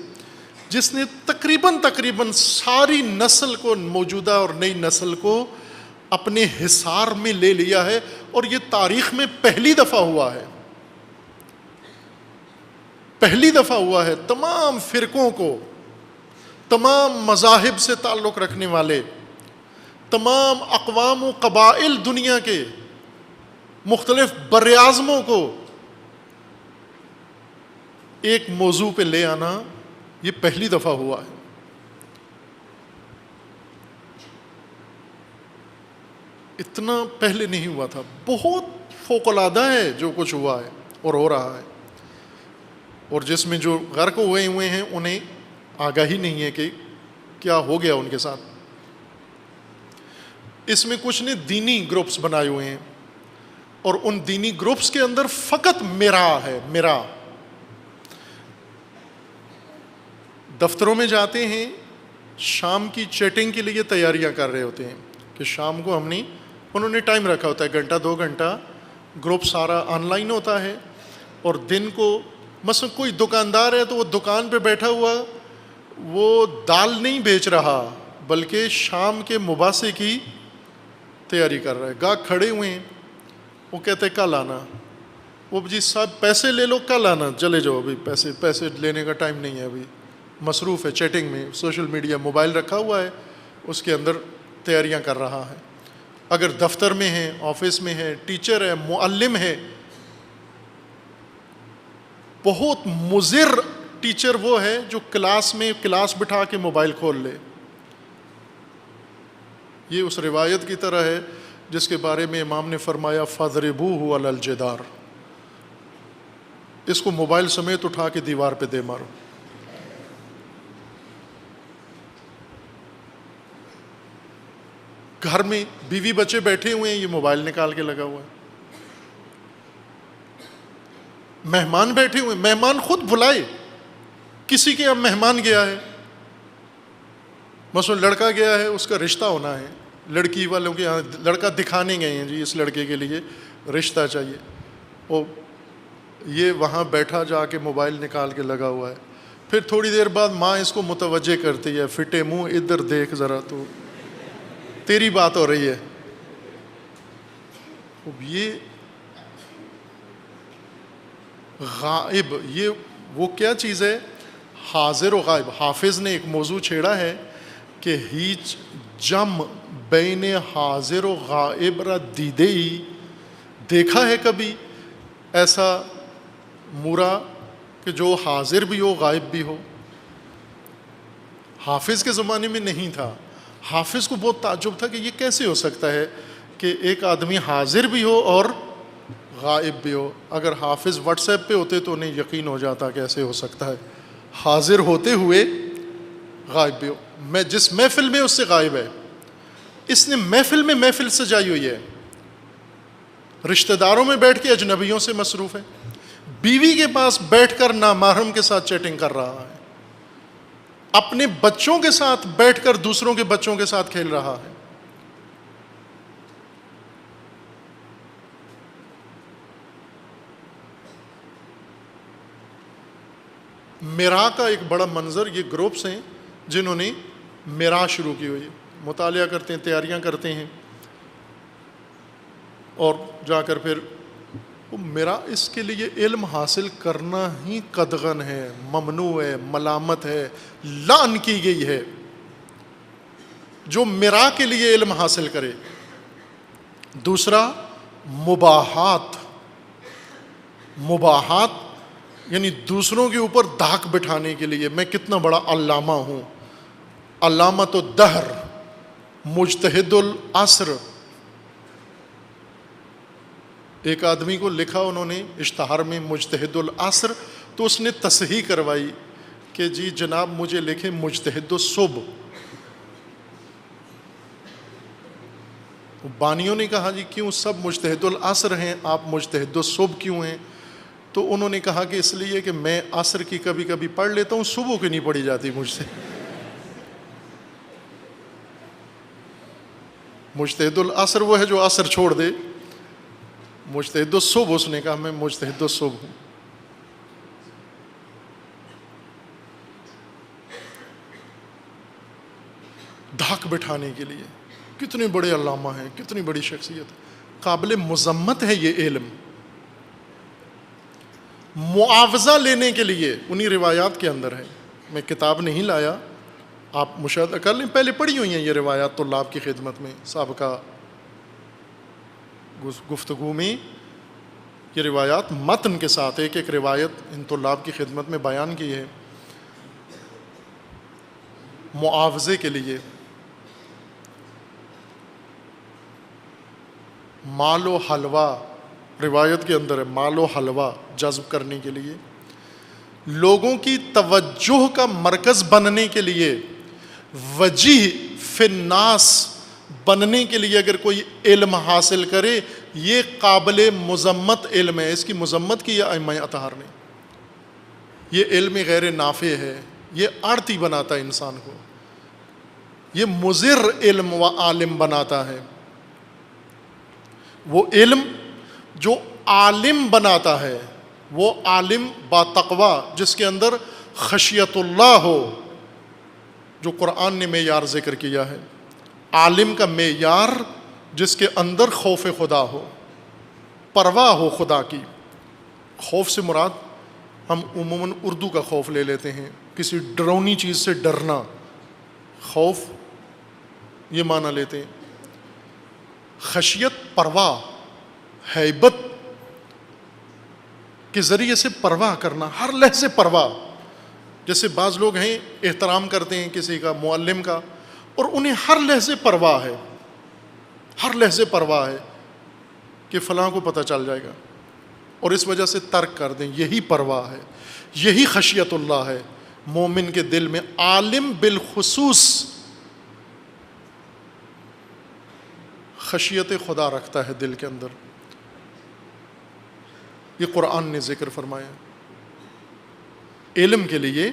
جس نے تقریباً ساری نسل کو، موجودہ اور نئی نسل کو اپنے حصار میں لے لیا ہے. اور یہ تاریخ میں پہلی دفعہ ہوا ہے، پہلی دفعہ ہوا ہے. تمام فرقوں کو، تمام مذاہب سے تعلق رکھنے والے، تمام اقوام و قبائل دنیا کے مختلف براعظموں کو ایک موضوع پہ لے آنا، یہ پہلی دفعہ ہوا ہے. اتنا پہلے نہیں ہوا تھا. بہت فوق العادہ ہے جو کچھ ہوا ہے. اور ہو رہا ہے، اور جس میں جو غرق ہوئے ہیں انہیں آگاہی نہیں ہے کہ کیا ہو گیا ان کے ساتھ۔ اس میں کچھ نے دینی گروپس بنائے ہوئے ہیں، اور ان دینی گروپس کے اندر فقط میرا ہے، میرا۔ دفتروں میں جاتے ہیں، شام کی چیٹنگ کے لیے تیاریاں کر رہے ہوتے ہیں کہ شام کو انہوں نے ٹائم رکھا ہوتا ہے 1-2 گھنٹہ، گروپ سارا آن لائن ہوتا ہے، اور دن کو مثلا کوئی دکاندار ہے تو وہ دکان پہ بیٹھا ہوا وہ دال نہیں بیچ رہا بلکہ شام کے مباحثے کی تیاری کر رہا ہے۔ گاہک کھڑے ہوئے ہیں، وہ کہتے ہیں کل آنا، وہ جی صاحب پیسے لے لو کل آنا، چلے جاؤ، ابھی پیسے لینے کا ٹائم نہیں ہے، ابھی مصروف ہے چیٹنگ میں، سوشل میڈیا، موبائل رکھا ہوا ہے، اس کے اندر تیاریاں کر رہا ہے۔ اگر دفتر میں ہے، آفس میں ہے، ٹیچر ہے، معلم ہے، بہت مضر ٹیچر وہ ہے جو کلاس میں کلاس بٹھا کے موبائل کھول لے۔ یہ اس روایت کی طرح ہے جس کے بارے میں امام نے فرمایا فَضْرِبُوهُ عَلَى الْجِدَارِ، اس کو موبائل سمیت اٹھا کے دیوار پہ دے مارو۔ گھر میں بیوی بچے بیٹھے ہوئے ہیں، یہ موبائل نکال کے لگا ہوا ہے۔ مہمان بیٹھے ہوئے، مہمان خود بلائے، کسی کے یہاں مہمان گیا ہے، مثلا لڑکا گیا ہے، اس کا رشتہ ہونا ہے، لڑکی والوں کے یہاں لڑکا دکھانے گئے ہیں، جی اس لڑکے کے لیے رشتہ چاہیے، وہ یہ وہاں بیٹھا جا کے موبائل نکال کے لگا ہوا ہے۔ پھر تھوڑی دیر بعد ماں اس کو متوجہ کرتی ہے، پھٹے منہ ادھر دیکھ ذرا، تو تیری بات ہو رہی ہے۔ یہ غائب، یہ وہ کیا چیز ہے؟ حاضر و غائب۔ حافظ نے ایک موضوع چھیڑا ہے کہ ہیچ جم بین حاضر و غائب را دیدے ہی، دیکھا ہے کبھی ایسا مورا کہ جو حاضر بھی ہو غائب بھی ہو؟ حافظ کے زمانے میں نہیں تھا۔ حافظ کو بہت تعجب تھا کہ یہ کیسے ہو سکتا ہے کہ ایک آدمی حاضر بھی ہو اور غائب بھی ہو۔ اگر حافظ واٹس ایپ پہ ہوتے تو انہیں یقین ہو جاتا کہ ایسے ہو سکتا ہے، حاضر ہوتے ہوئے غائب بھی ہو۔ میں جس محفل میں اس سے غائب ہے، اس نے محفل میں محفل سجائی ہوئی ہے، رشتہ داروں میں بیٹھ کے اجنبیوں سے مصروف ہے، بیوی کے پاس بیٹھ کر نامحرم کے ساتھ چیٹنگ کر رہا ہے، اپنے بچوں کے ساتھ بیٹھ کر دوسروں کے بچوں کے ساتھ کھیل رہا ہے۔ میرا کا ایک بڑا منظر، یہ گروپس ہیں جنہوں نے میرا شروع کی ہوئی ہے، مطالعہ کرتے ہیں، تیاریاں کرتے ہیں، اور جا کر پھر میرا اس کے لیے علم حاصل کرنا ہی قدغن ہے، ممنوع ہے، ملامت ہے، لعن کی گئی ہے جو میرا کے لیے علم حاصل کرے۔ دوسرا مباحات، مباحات یعنی دوسروں کے اوپر دھاک بٹھانے کے لیے میں کتنا بڑا علامہ ہوں، علامت الدہر، مجتہد العصر۔ ایک آدمی کو لکھا انہوں نے اشتہار میں مجتہد العصر، تو اس نے تصحیح کروائی کہ جی جناب مجھے لکھیں مجتہد الصبح۔ بانیوں نے کہا جی کیوں سب مجتہد العصر ہیں، آپ مجتہد الصبح کیوں ہیں؟ تو انہوں نے کہا کہ اس لیے کہ میں عصر کی کبھی کبھی پڑھ لیتا ہوں، صبح کی نہیں پڑھی جاتی مجھ سے۔ مجتہد العصر وہ ہے جو عصر چھوڑ دے، مجتہد الصبح اس نے کہا میں مجتہد الصبح ہوں۔ دھاک بٹھانے کے لیے کتنے بڑے علامہ ہیں، کتنی بڑی شخصیت، قابل مذمت ہے یہ علم۔ معاوضہ لینے کے لیے انہی روایات کے اندر ہے، میں کتاب نہیں لایا، آپ مشاہدہ کر لیں، پہلے پڑھی ہوئی ہیں یہ روایات طلاب کی خدمت میں، سابقہ گفتگو میں یہ روایات متن کے ساتھ ایک ایک روایت ان طلاب کی خدمت میں بیان کی ہے۔ معاوضے کے لیے مال و حلوہ روایت کے اندر ہے مال و حلوہ جذب کرنے کے لیے، لوگوں کی توجہ کا مرکز بننے کے لیے، وجیہ فی الناس بننے کے لیے اگر کوئی علم حاصل کرے، یہ قابل مذمت علم ہے، اس کی مذمت کی ہے ائمہ اطہار نے۔ یہ علم غیر نافع ہے، یہ آڑتی بناتا ہے انسان کو، یہ مضر علم و عالم بناتا ہے۔ وہ علم جو عالم بناتا ہے، وہ عالم با تقوی جس کے اندر خشیت اللہ ہو، جو قرآن نے معیار ذکر کیا ہے۔ عالم کا معیار جس کے اندر خوف خدا ہو، پرواہ ہو خدا کی۔ خوف سے مراد ہم عموماً اردو کا خوف لے لیتے ہیں، کسی ڈرونی چیز سے ڈرنا، خوف یہ معنی لیتے ہیں۔ خشیت پرواہ، ہیبت کے ذریعے سے پرواہ کرنا، ہر لحظے پرواہ۔ جیسے بعض لوگ ہیں احترام کرتے ہیں کسی کا، معلم کا، اور انہیں ہر لحظے پرواہ ہے، ہر لحظے پرواہ ہے کہ فلاں کو پتہ چل جائے گا اور اس وجہ سے ترک کر دیں۔ یہی پرواہ ہے، یہی خشیت اللہ ہے مومن کے دل میں۔ عالم بالخصوص خشیت خدا رکھتا ہے دل کے اندر، یہ قرآن نے ذکر فرمایا۔ علم کے لیے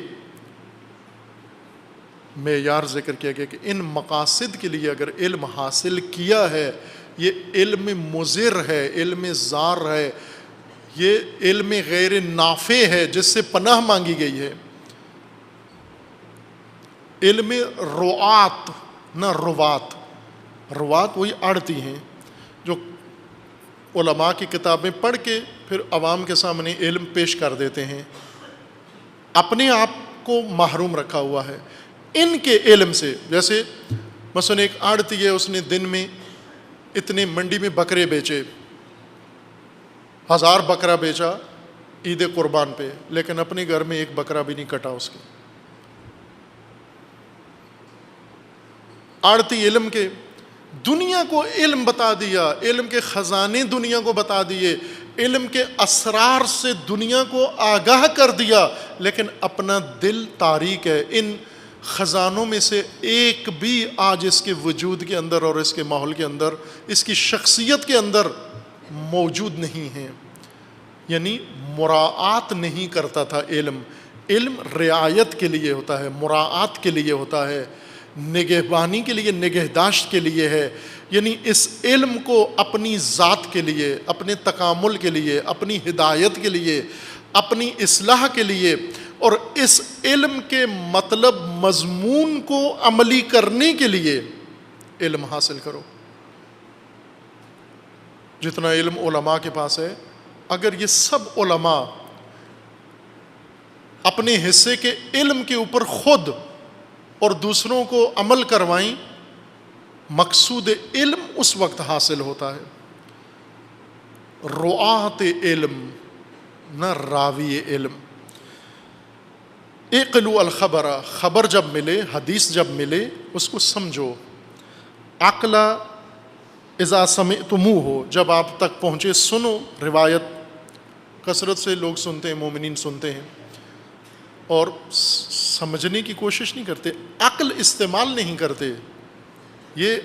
معیار ذکر کیا گیا کہ ان مقاصد کے لیے اگر علم حاصل کیا ہے، یہ علم مضر ہے، علم ضار ہے، یہ علم غیر نافع ہے جس سے پناہ مانگی گئی ہے۔ علم روات نہ روات، روات وہی آڑتی ہیں جو علماء کی کتابیں پڑھ کے پھر عوام کے سامنے علم پیش کر دیتے ہیں، اپنے آپ کو محروم رکھا ہوا ہے ان کے علم سے۔ جیسے مثلا ایک آڑتی ہے، اس نے دن میں اتنے منڈی میں بکرے بیچے، 1000 بکرا بیچا عید قربان پہ، لیکن اپنے گھر میں ایک بکرا بھی نہیں کٹا اس کے۔ آڑتی علم کے، دنیا کو علم بتا دیا، علم کے خزانے دنیا کو بتا دیے، علم کے اسرار سے دنیا کو آگاہ کر دیا، لیکن اپنا دل تاریک ہے۔ ان خزانوں میں سے ایک بھی آج اس کے وجود کے اندر اور اس کے ماحول کے اندر، اس کی شخصیت کے اندر موجود نہیں ہے۔ یعنی مراعات نہیں کرتا تھا علم۔ علم رعایت کے لیے ہوتا ہے، مراعات کے لیے ہوتا ہے، نگہبانی کے لیے، نگہداشت کے لیے ہے۔ یعنی اس علم کو اپنی ذات کے لیے، اپنے تکامل کے لیے، اپنی ہدایت کے لیے، اپنی اصلاح کے لیے، اور اس علم کے مطلب مضمون کو عملی کرنے کے لیے علم حاصل کرو۔ جتنا علم علماء کے پاس ہے، اگر یہ سب علماء اپنے حصے کے علم کے اوپر خود اور دوسروں کو عمل کروائیں، مقصود علم اس وقت حاصل ہوتا ہے۔ رعاة علم نہ راوی علم۔ اقلوا الخبر، خبر جب ملے، حدیث جب ملے اس کو سمجھو۔ عقل اذا سمعتموہ، جب آپ تک پہنچے سنو۔ روایت کثرت سے لوگ سنتے ہیں، مومنین سنتے ہیں اور سمجھنے کی کوشش نہیں کرتے، عقل استعمال نہیں کرتے۔ یہ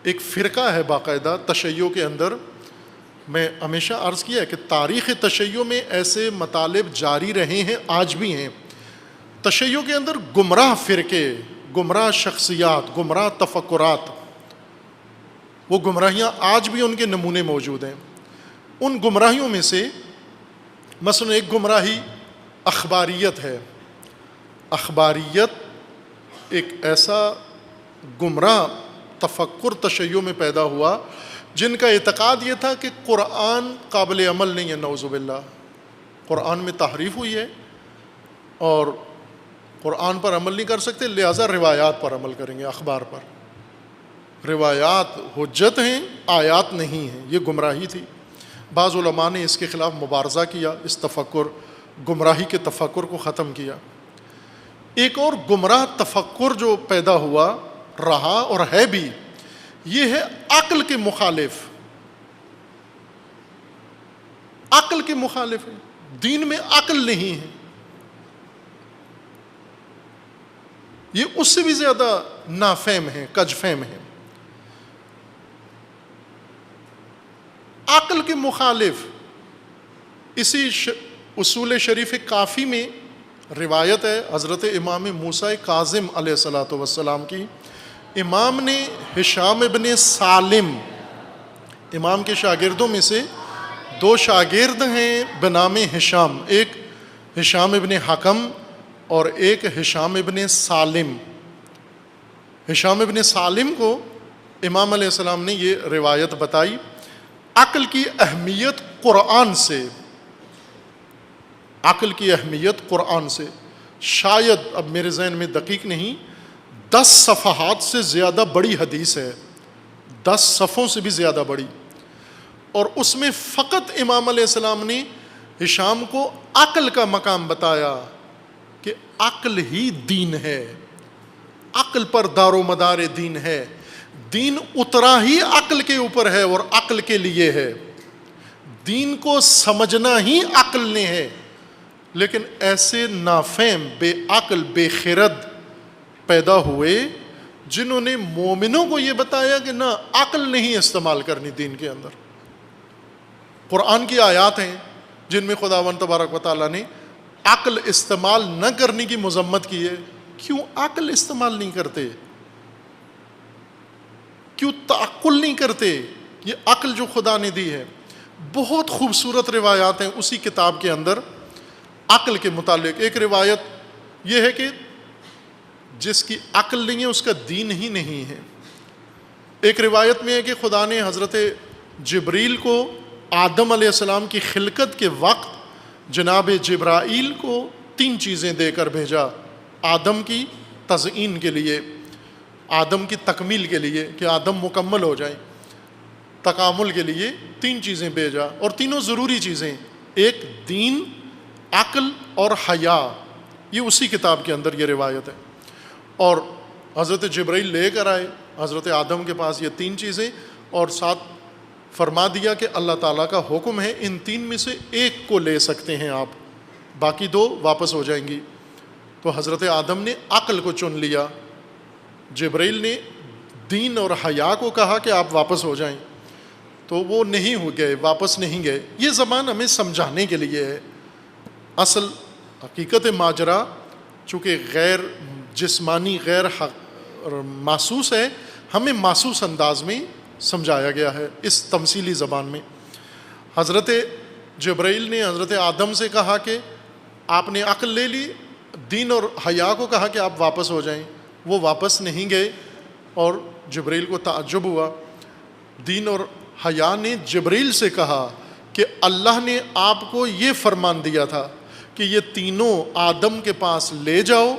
ایک فرقہ ہے باقاعدہ تشیع کے اندر۔ میں ہمیشہ عرض کیا ہے کہ تاریخ تشیع میں ایسے مطالب جاری رہے ہیں، آج بھی ہیں۔ تشیع کے اندر گمراہ فرقے، گمراہ شخصیات، گمراہ تفکرات، وہ گمراہیاں آج بھی ان کے نمونے موجود ہیں۔ ان گمراہیوں میں سے مثلا ایک گمراہی اخباریت ہے۔ اخباریت ایک ایسا گمراہ تفکر تشیع میں پیدا ہوا جن کا اعتقاد یہ تھا کہ قرآن قابل عمل نہیں ہے، نعوذ باللہ۔ قرآن میں تحریف ہوئی ہے اور قرآن پر عمل نہیں کر سکتے، لہٰذا روایات پر عمل کریں گے، اخبار پر۔ روایات حجت ہیں، آیات نہیں ہیں۔ یہ گمراہی تھی۔ بعض علماء نے اس کے خلاف مبارزہ کیا، اس تفکر، گمراہی کے تفکر کو ختم کیا۔ ایک اور گمراہ تفکر جو پیدا ہوا، رہا اور ہے بھی، یہ ہے عقل کے مخالف۔ عقل کے مخالف ہے، دین میں عقل نہیں ہے. یہ اس سے بھی زیادہ نافہم ہے، کج فہم ہے. عقل کے مخالف اسی اصول شریف کافی میں روایت ہے حضرت امام موسیٰ کاظم علیہ الصلاۃ والسلام کی. امام نے ہشام ابن سالم، امام کے شاگردوں میں سے دو شاگرد ہیں بنام ہشام، ایک ہشام ابن حکم اور ایک ہشام ابن سالم. ہشام ابن سالم کو امام علیہ السلام نے یہ روایت بتائی. عقل کی اہمیت قرآن سے، عقل کی اہمیت قرآن سے. شاید اب میرے ذہن میں دقیق نہیں، 10 صفحات سے زیادہ بڑی حدیث ہے، 10 صفحوں سے بھی زیادہ بڑی. اور اس میں فقط امام علیہ السلام نے ہشام کو عقل کا مقام بتایا کہ عقل ہی دین ہے، عقل پر دار و مدار دین ہے. دین اترا ہی عقل کے اوپر ہے اور عقل کے لیے ہے. دین کو سمجھنا ہی عقل نے ہے. لیکن ایسے نافہم، بے عقل، بے خرد پیدا ہوئے جنہوں نے مومنوں کو یہ بتایا کہ نہ، عقل نہیں استعمال کرنی دین کے اندر. قرآن کی آیات ہیں جن میں خداوند تبارک و تعالیٰ نے عقل استعمال نہ کرنے کی مذمت کی ہے. کیوں عقل استعمال نہیں کرتے؟ کیوں تعقل نہیں کرتے؟ یہ عقل جو خدا نے دی ہے. بہت خوبصورت روایات ہیں اسی کتاب کے اندر عقل کے متعلق. ایک روایت یہ ہے کہ جس کی عقل نہیں ہے اس کا دین ہی نہیں ہے. ایک روایت میں ہے کہ خدا نے حضرت جبریل کو آدم علیہ السلام کی خلقت کے وقت جناب جبرائیل کو 3 چیزیں دے کر بھیجا. آدم کی تزئین کے لیے، آدم کی تکمیل کے لیے کہ آدم مکمل ہو جائیں، تکامل کے لیے 3 چیزیں بھیجا، اور تینوں ضروری چیزیں. ایک دین، عقل اور حیا. یہ اسی کتاب کے اندر یہ روایت ہے. اور حضرت جبرائیل لے کر آئے حضرت آدم کے پاس یہ 3 چیزیں، اور ساتھ فرما دیا کہ اللہ تعالیٰ کا حکم ہے ان 3 میں سے ایک کو لے سکتے ہیں آپ، باقی 2 واپس ہو جائیں گی. تو حضرت آدم نے عقل کو چن لیا، جبرائیل نے دین اور حیا کو کہا کہ آپ واپس ہو جائیں. تو وہ نہیں ہو گئے، واپس نہیں گئے. یہ زبان ہمیں سمجھانے کے لیے ہے. اصل حقیقت ماجرا چونکہ غیر جسمانی، غیر محسوس ہے، ہمیں محسوس انداز میں سمجھایا گیا ہے اس تمثیلی زبان میں. حضرت جبرائیل نے حضرت آدم سے کہا کہ آپ نے عقل لے لی، دین اور حیا کو کہا کہ آپ واپس ہو جائیں. وہ واپس نہیں گئے اور جبرائیل کو تعجب ہوا. دین اور حیا نے جبرائیل سے کہا کہ اللہ نے آپ کو یہ فرمان دیا تھا کہ یہ تینوں آدم کے پاس لے جاؤ،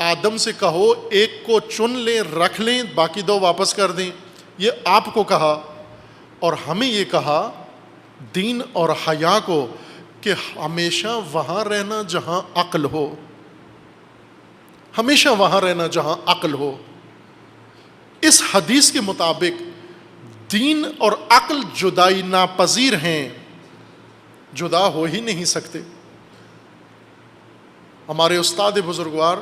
آدم سے کہو ایک کو چن لیں، رکھ لیں، باقی 2 واپس کر دیں. یہ آپ کو کہا، اور ہمیں یہ کہا دین اور حیا کو کہ ہمیشہ وہاں رہنا جہاں عقل ہو، ہمیشہ وہاں رہنا جہاں عقل ہو. اس حدیث کے مطابق دین اور عقل جدائی ناپذیر ہیں، جدا ہو ہی نہیں سکتے. ہمارے استاد بزرگوار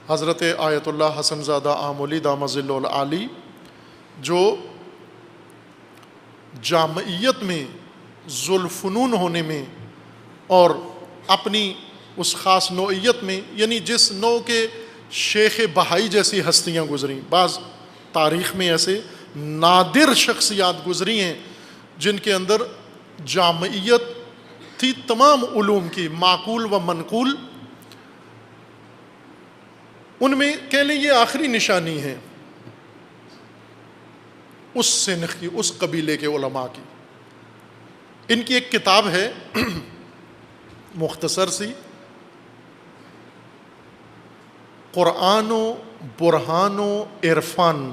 حضرت آیت اللہ حسن زادہ آمولی دامہ ظلہ العالی، جو جامعیت میں، ذوالفنون ہونے میں اور اپنی اس خاص نوعیت میں، یعنی جس نوع کے شیخ بہائی جیسی ہستیاں گزریں، بعض تاریخ میں ایسے نادر شخصیات گزری ہیں جن کے اندر جامعیت تھی تمام علوم کی، معقول و منقول. ان میں کہہ لیں یہ آخری نشانی ہے اس سنخ کی، اس قبیلے کے علماء کی. ان کی ایک کتاب ہے مختصر سی، قرآن و برہان و عرفان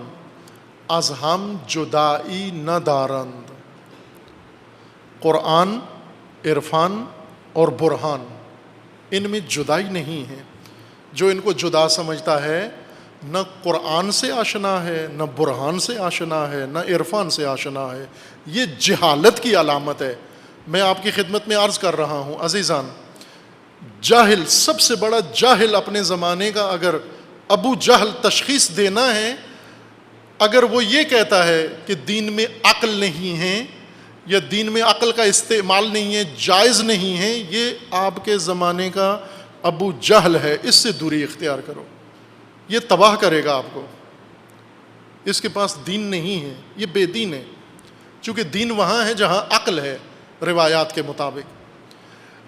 از ہم جدائی نہ دارند. قرآن، عرفان اور برہان، ان میں جدائی نہیں ہے. جو ان کو جدا سمجھتا ہے نہ قرآن سے آشنا ہے، نہ برہان سے آشنا ہے، نہ عرفان سے آشنا ہے. یہ جہالت کی علامت ہے. میں آپ کی خدمت میں عرض کر رہا ہوں عزیزان، جاہل، سب سے بڑا جاہل اپنے زمانے کا اگر ابو جہل تشخیص دینا ہے، اگر وہ یہ کہتا ہے کہ دین میں عقل نہیں ہے یا دین میں عقل کا استعمال نہیں ہے، جائز نہیں ہے، یہ آپ کے زمانے کا ابو جہل ہے، اس سے دوری اختیار کرو، یہ تباہ کرے گا آپ کو۔ اس کے پاس دین نہیں ہے، یہ بے دین ہے، چونکہ دین وہاں ہے جہاں عقل ہے روایات کے مطابق۔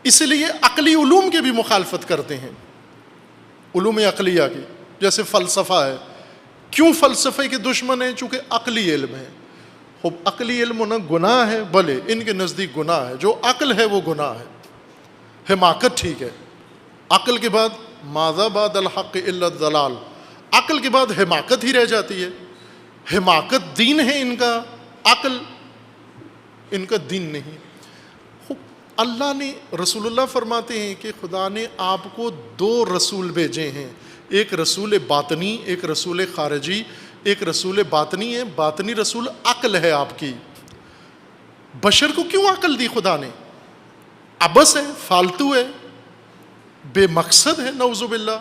اس لیے عقلی علوم کی بھی مخالفت کرتے ہیں، علوم عقلیہ کی، جیسے فلسفہ ہے۔ کیوں فلسفے کے دشمن ہیں؟ چونکہ عقلی علم ہے۔ خب عقلی علم ہونا گناہ ہے؟ بلے، ان کے نزدیک گناہ ہے، جو عقل ہے وہ گناہ ہے۔ حماقت ٹھیک ہے، عقل کے بعد ماذا بعد الحق الا الضلال، عقل کے بعد حماقت ہی رہ جاتی ہے۔ حماقت دین ہے ان کا، عقل ان کا دین نہیں۔ اللہ نے، رسول اللہ فرماتے ہیں کہ خدا نے آپ کو 2 رسول بھیجے ہیں، ایک رسول باطنی، ایک رسول خارجی۔ ایک رسول باطنی ہے، باطنی رسول عقل ہے آپ کی۔ بشر کو کیوں عقل دی خدا نے؟ عبث ہے، فالتو ہے، بے مقصد ہے، نعوذ باللہ۔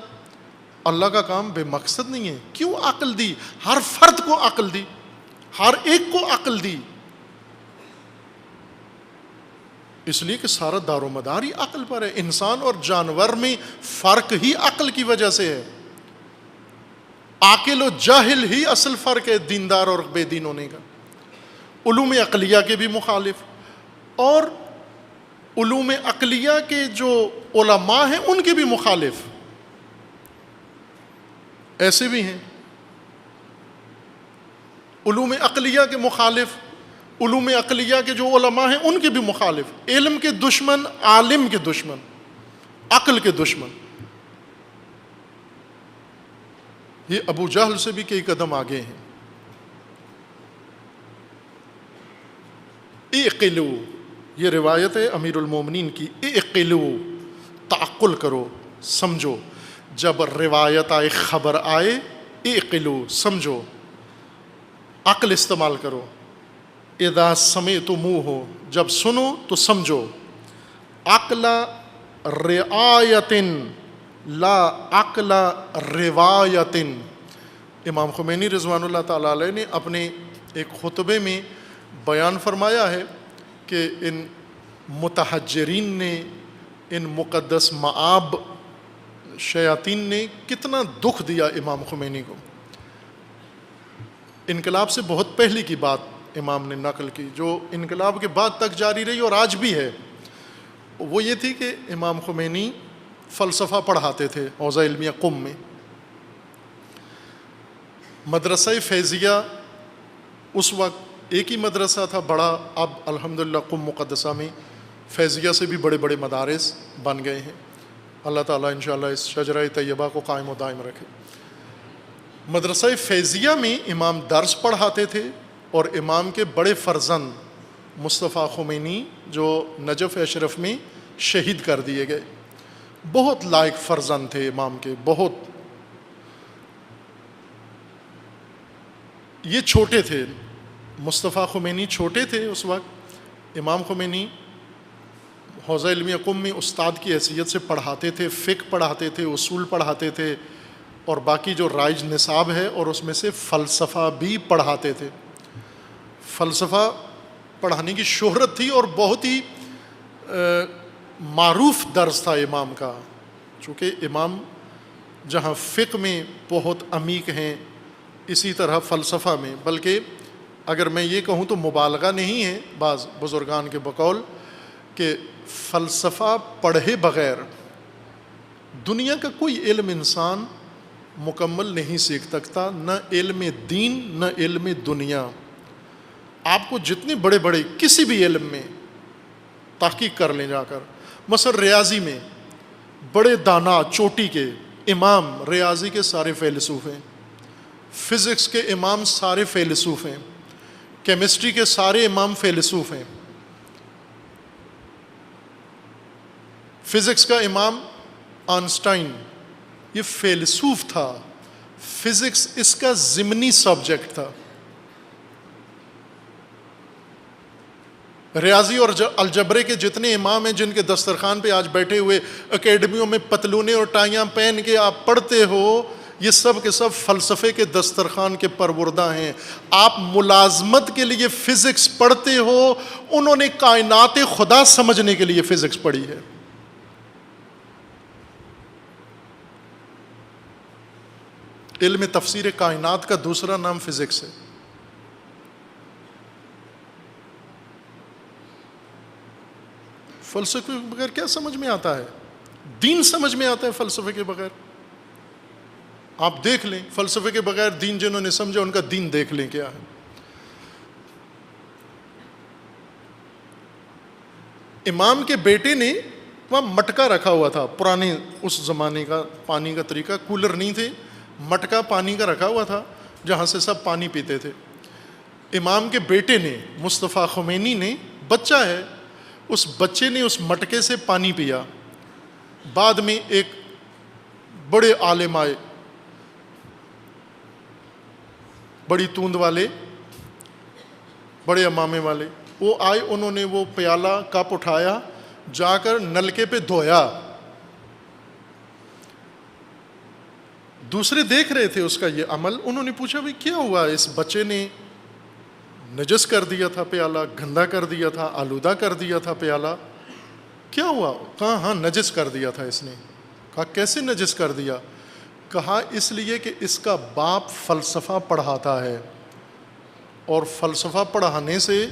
اللہ کا کام بے مقصد نہیں ہے، کیوں عقل دی؟ ہر فرد کو عقل دی، ہر ایک کو عقل دی، اس لیے کہ سارا دار و مدار ہی عقل پر ہے۔ انسان اور جانور میں فرق ہی عقل کی وجہ سے ہے۔ عاقل و جاہل ہی اصل فرق ہے دیندار اور بے دین ہونے کا۔ علوم عقلیہ کے بھی مخالف، اور علوم عقلیہ کے جو علماء ہیں ان کے بھی مخالف، ایسے بھی ہیں۔ علوم عقلیہ کے مخالف، علوم عقلیہ کے جو علماء ہیں ان کے بھی مخالف، علم کے دشمن، عالم کے دشمن، عقل کے دشمن۔ یہ ابو جہل سے بھی کئی قدم آگے ہیں۔ اعقلو، یہ روایت ہے امیر المومنین کی، اعقلو، تعقل کرو، سمجھو۔ جب روایت آئے، خبر آئے، اعقلو، سمجھو، عقل استعمال کرو۔ اذا سمعتموہ، جب سنو تو سمجھو۔ عقل رعایت لا عقل روایت۔ امام خمینی رضوان اللہ تعالیٰ علیہ نے اپنے ایک خطبے میں بیان فرمایا ہے کہ ان متحجرین نے، ان مقدس مآب شیاطین نے کتنا دکھ دیا امام خمینی کو۔ انقلاب سے بہت پہلے کی بات امام نے نقل کی، جو انقلاب کے بعد تک جاری رہی اور آج بھی ہے۔ وہ یہ تھی کہ امام خمینی فلسفہ پڑھاتے تھے حوزہ علمیہ قم میں۔ مدرسہ فیضیہ اس وقت ایک ہی مدرسہ تھا بڑا، اب الحمدللہ قم مقدسہ میں فیضیہ سے بھی بڑے بڑے مدارس بن گئے ہیں۔ اللہ تعالیٰ انشاءاللہ اس شجرہ طیبہ کو قائم و دائم رکھے۔ مدرسہ فیضیہ میں امام درس پڑھاتے تھے، اور امام کے بڑے فرزند مصطفیٰ خمینی جو نجف اشرف میں شہید کر دیے گئے، بہت لائق فرزند تھے امام کے، بہت۔ یہ چھوٹے تھے، مصطفیٰ خمینی چھوٹے تھے اس وقت۔ امام خمینی حوزہ علمیہ قم میں استاد کی حیثیت سے پڑھاتے تھے، فقہ پڑھاتے تھے، اصول پڑھاتے تھے، اور باقی جو رائج نصاب ہے اور اس میں سے فلسفہ بھی پڑھاتے تھے۔ فلسفہ پڑھانے کی شہرت تھی، اور بہت ہی معروف درس تھا امام کا، چونکہ امام جہاں فقہ میں بہت عمیق ہیں، اسی طرح فلسفہ میں، بلکہ اگر میں یہ کہوں تو مبالغہ نہیں ہے بعض بزرگان کے بقول کہ فلسفہ پڑھے بغیر دنیا کا کوئی علم انسان مکمل نہیں سیکھ سکتا، نہ علم دین نہ علم دنیا۔ آپ کو جتنے بڑے بڑے کسی بھی علم میں تحقیق کر لیں جا کر، مثلا ریاضی میں بڑے دانا چوٹی کے امام ریاضی کے سارے فیلسوف ہیں، فزکس کے امام سارے فیلسوف ہیں، کیمسٹری کے سارے امام فیلسوف ہیں۔ فزکس کا امام آئنسٹائن یہ فیلسوف تھا، فزکس اس کا ضمنی سبجیکٹ تھا۔ ریاضی اور الجبرے کے جتنے امام ہیں جن کے دسترخوان پہ آج بیٹھے ہوئے اکیڈمیوں میں پتلونے اور ٹائیاں پہن کے آپ پڑھتے ہو، یہ سب کے سب فلسفے کے دسترخوان کے پروردہ ہیں۔ آپ ملازمت کے لیے فزکس پڑھتے ہو، انہوں نے کائنات خدا سمجھنے کے لیے فزکس پڑھی ہے۔ علم تفسیر کائنات کا دوسرا نام فزکس ہے۔ فلسفے کے بغیر کیا سمجھ میں آتا ہے؟ دین سمجھ میں آتا ہے فلسفے کے بغیر؟ آپ دیکھ لیں، فلسفے کے بغیر دین جنہوں نے سمجھا ان کا دین دیکھ لیں کیا ہے۔ امام کے بیٹے نے وہاں مٹکا رکھا ہوا تھا، پرانے اس زمانے کا پانی کا طریقہ، کولر نہیں تھے، مٹکا پانی کا رکھا ہوا تھا جہاں سے سب پانی پیتے تھے۔ امام کے بیٹے نے، مصطفیٰ خمینی نے، بچہ ہے، اس بچے نے اس مٹکے سے پانی پیا۔ بعد میں ایک بڑے عالم آئے، بڑی توند والے، بڑے امامے والے، وہ آئے، انہوں نے وہ پیالہ کپ اٹھایا، جا کر نلکے پہ دھویا۔ دوسرے دیکھ رہے تھے اس کا یہ عمل، انہوں نے پوچھا بھئی کیا ہوا؟ اس بچے نے نجس کر دیا تھا پیالہ، گندا کر دیا تھا، آلودہ کر دیا تھا پیالہ، کیا ہوا؟ کہا ہاں نجس کر دیا تھا اس نے۔ کہا کیسے نجس کر دیا؟ کہا اس لیے کہ اس کا باپ فلسفہ پڑھاتا ہے، اور فلسفہ پڑھانے سے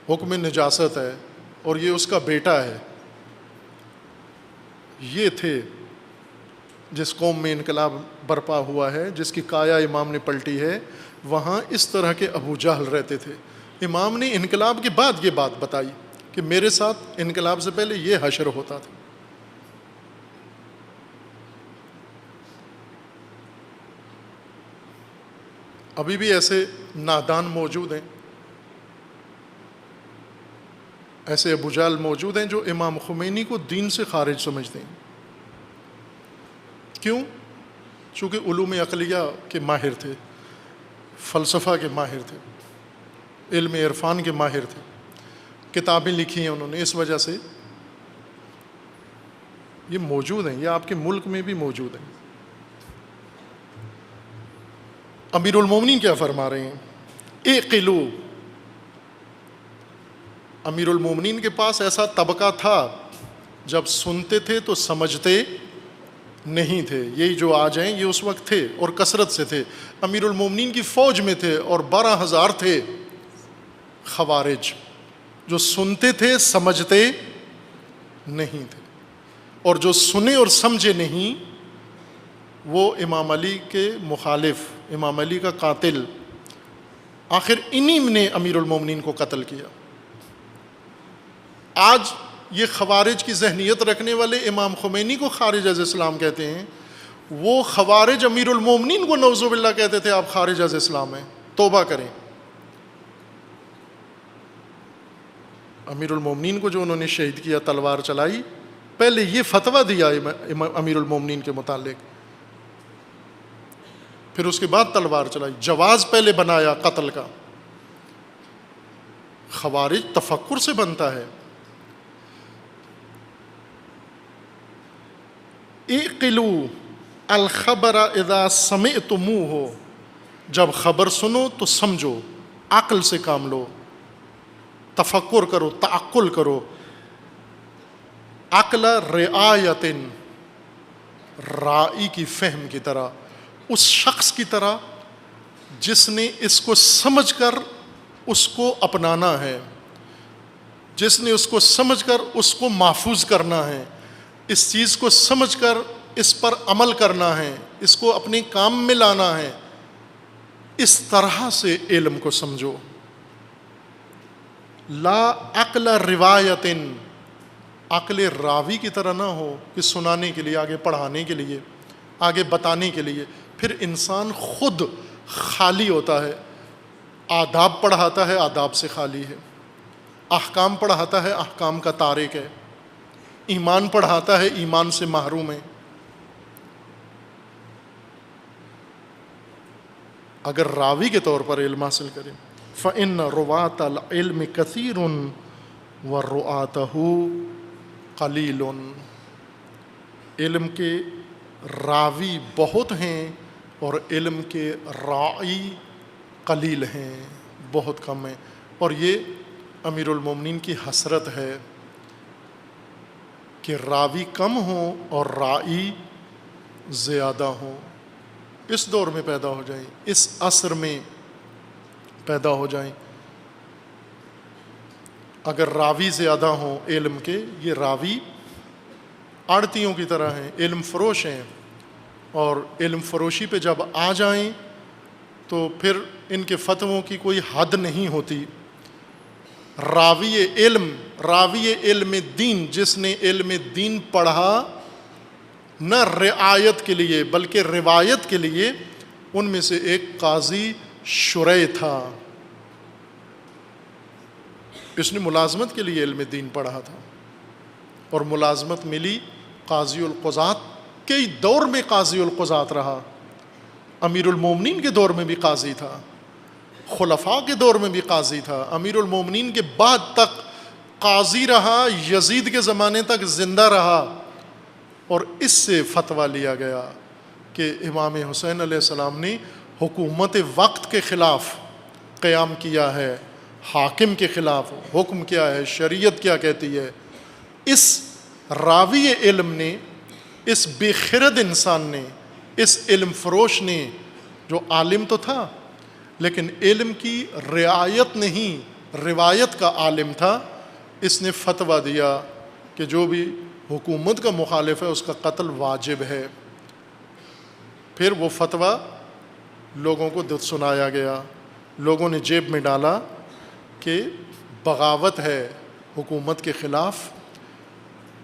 حکم نجاست ہے، اور یہ اس کا بیٹا ہے۔ یہ تھے جس قوم میں انقلاب برپا ہوا ہے، جس کی کایا امام نے پلٹی ہے، وہاں اس طرح کے ابو جہل رہتے تھے۔ امام نے انقلاب کے بعد یہ بات بتائی کہ میرے ساتھ انقلاب سے پہلے یہ حشر ہوتا تھا۔ ابھی بھی ایسے نادان موجود ہیں، ایسے ابو جہل موجود ہیں جو امام خمینی کو دین سے خارج سمجھتے ہیں۔ کیوں؟ چونکہ علوم عقلیہ کے ماہر تھے، فلسفہ کے ماہر تھے، علم عرفان کے ماہر تھے، کتابیں لکھی ہیں انہوں نے، اس وجہ سے یہ موجود ہیں، یہ آپ کے ملک میں بھی موجود ہیں۔ امیر المومنین کیا فرما رہے ہیں؟ اعقلو، امیر المومنین کے پاس ایسا طبقہ تھا جب سنتے تھے تو سمجھتے نہیں تھے۔ یہی جو آج ہیں یہ اس وقت تھے اور کثرت سے تھے۔ امیر المومنین کی فوج میں تھے اور 12,000 تھے خوارج، جو سنتے تھے سمجھتے نہیں تھے، اور جو سنے اور سمجھے نہیں وہ امام علی کے مخالف، امام علی کا قاتل۔ آخر انہی نے امیر المومنین کو قتل کیا۔ آج یہ خوارج کی ذہنیت رکھنے والے امام خمینی کو خارج از اسلام کہتے ہیں، وہ خوارج امیر المومنین کو نعوذ باللہ کہتے تھے آپ خارج از اسلام ہیں۔ توبہ کریں۔ امیر المومنین کو جو انہوں نے شہید کیا، تلوار چلائی، پہلے یہ فتویٰ دیا امیر المومنین کے متعلق، پھر اس کے بعد تلوار چلائی، جواز پہلے بنایا قتل کا۔ خوارج تفکر سے بنتا ہے۔ اعقلوا الخبر اذا سمعتموہ، جب خبر سنو تو سمجھو، عقل سے کام لو، تفکر کرو، تعقل کرو۔ عقل رعایت، رائی کی فہم کی طرح، اس شخص کی طرح جس نے اس کو سمجھ کر اس کو اپنانا ہے، جس نے اس کو سمجھ کر اس کو محفوظ کرنا ہے، اس چیز کو سمجھ کر اس پر عمل کرنا ہے، اس کو اپنے کام میں لانا ہے۔ اس طرح سے علم کو سمجھو۔ لا عقل روایت، عقل راوی کی طرح نہ ہو کہ سنانے کے لیے، آگے پڑھانے کے لیے، آگے بتانے کے لیے، پھر انسان خود خالی ہوتا ہے۔ آداب پڑھاتا ہے، آداب سے خالی ہے۔ احکام پڑھاتا ہے، احکام کا تارک ہے۔ ایمان پڑھاتا ہے، ایمان سے محروم ہے۔ اگر راوی کے طور پر علم حاصل کریں، فإن رواة العلم كثير ورعاته قلیل، علم کے راوی بہت ہیں اور علم کے راعی قلیل ہیں، بہت کم ہیں. اور یہ امیر المومنین کی حسرت ہے کہ راوی کم ہوں اور راعی زیادہ ہوں. اس دور میں پیدا ہو جائیں، اس عصر میں پیدا ہو جائیں. اگر راوی زیادہ ہوں علم کے، یہ راوی آڑتیوں کی طرح ہیں، علم فروش ہیں، اور علم فروشی پہ جب آ جائیں تو پھر ان کے فتووں کی کوئی حد نہیں ہوتی. راوی علم دین، جس نے علم دین پڑھا نہ رعایت کے لیے بلکہ روایت کے لیے، ان میں سے ایک قاضی شریح تھا. اس نے ملازمت کے لیے علم دین پڑھا تھا اور ملازمت ملی. قاضی القضات کئی دور میں قاضی القضات رہا، امیر المومنین کے دور میں بھی قاضی تھا، خلفاء کے دور میں بھی قاضی تھا، امیر المومنین کے بعد تک قاضی رہا، یزید کے زمانے تک زندہ رہا. اور اس سے فتویٰ لیا گیا کہ امام حسین علیہ السلام نے حکومت وقت کے خلاف قیام کیا ہے، حاکم کے خلاف حکم کیا ہے، شریعت کیا کہتی ہے. اس راوی علم نے، اس بے خرد انسان نے، اس علم فروش نے، جو عالم تو تھا لیکن علم کی رعایت نہیں، روایت کا عالم تھا، اس نے فتویٰ دیا کہ جو بھی حکومت کا مخالف ہے اس کا قتل واجب ہے. پھر وہ فتویٰ لوگوں کو سنایا گیا، لوگوں نے جیب میں ڈالا کہ بغاوت ہے حکومت کے خلاف،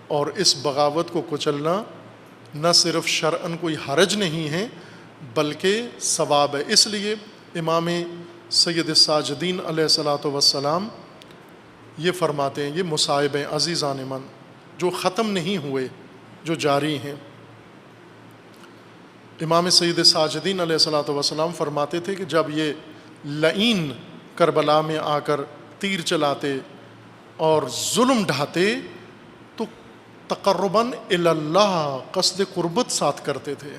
اور اس بغاوت کو کچلنا نہ صرف شرعاً کوئی حرج نہیں ہے بلکہ ثواب ہے. اس لیے امام سید الساجدین علیہ الصلاۃ والسلام یہ فرماتے ہیں، یہ مصائب ہیں عزیزان من جو ختم نہیں ہوئے، جو جاری ہیں. امام سید الساجدین علیہ الصلاۃ والسلام فرماتے تھے کہ جب یہ لعین کربلا میں آ کر تیر چلاتے اور ظلم ڈھاتے تو تقرباً الی اللہ، قصد قربت ساتھ کرتے تھے.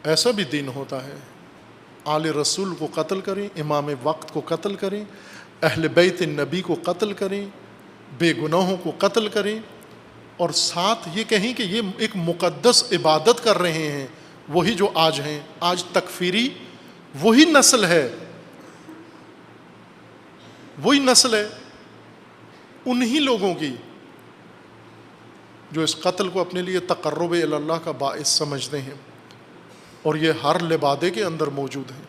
ایسا بھی دین ہوتا ہے، آل رسول کو قتل کریں، امام وقت کو قتل کریں، اہل بیت النبی کو قتل کریں، بے گناہوں کو قتل کریں، اور ساتھ یہ کہیں کہ یہ ایک مقدس عبادت کر رہے ہیں. وہی جو آج ہیں، آج تکفیری وہی نسل ہے، وہی نسل ہے انہی لوگوں کی جو اس قتل کو اپنے لیے تقرب الی اللہ کا باعث سمجھتے ہیں، اور یہ ہر لبادے کے اندر موجود ہیں.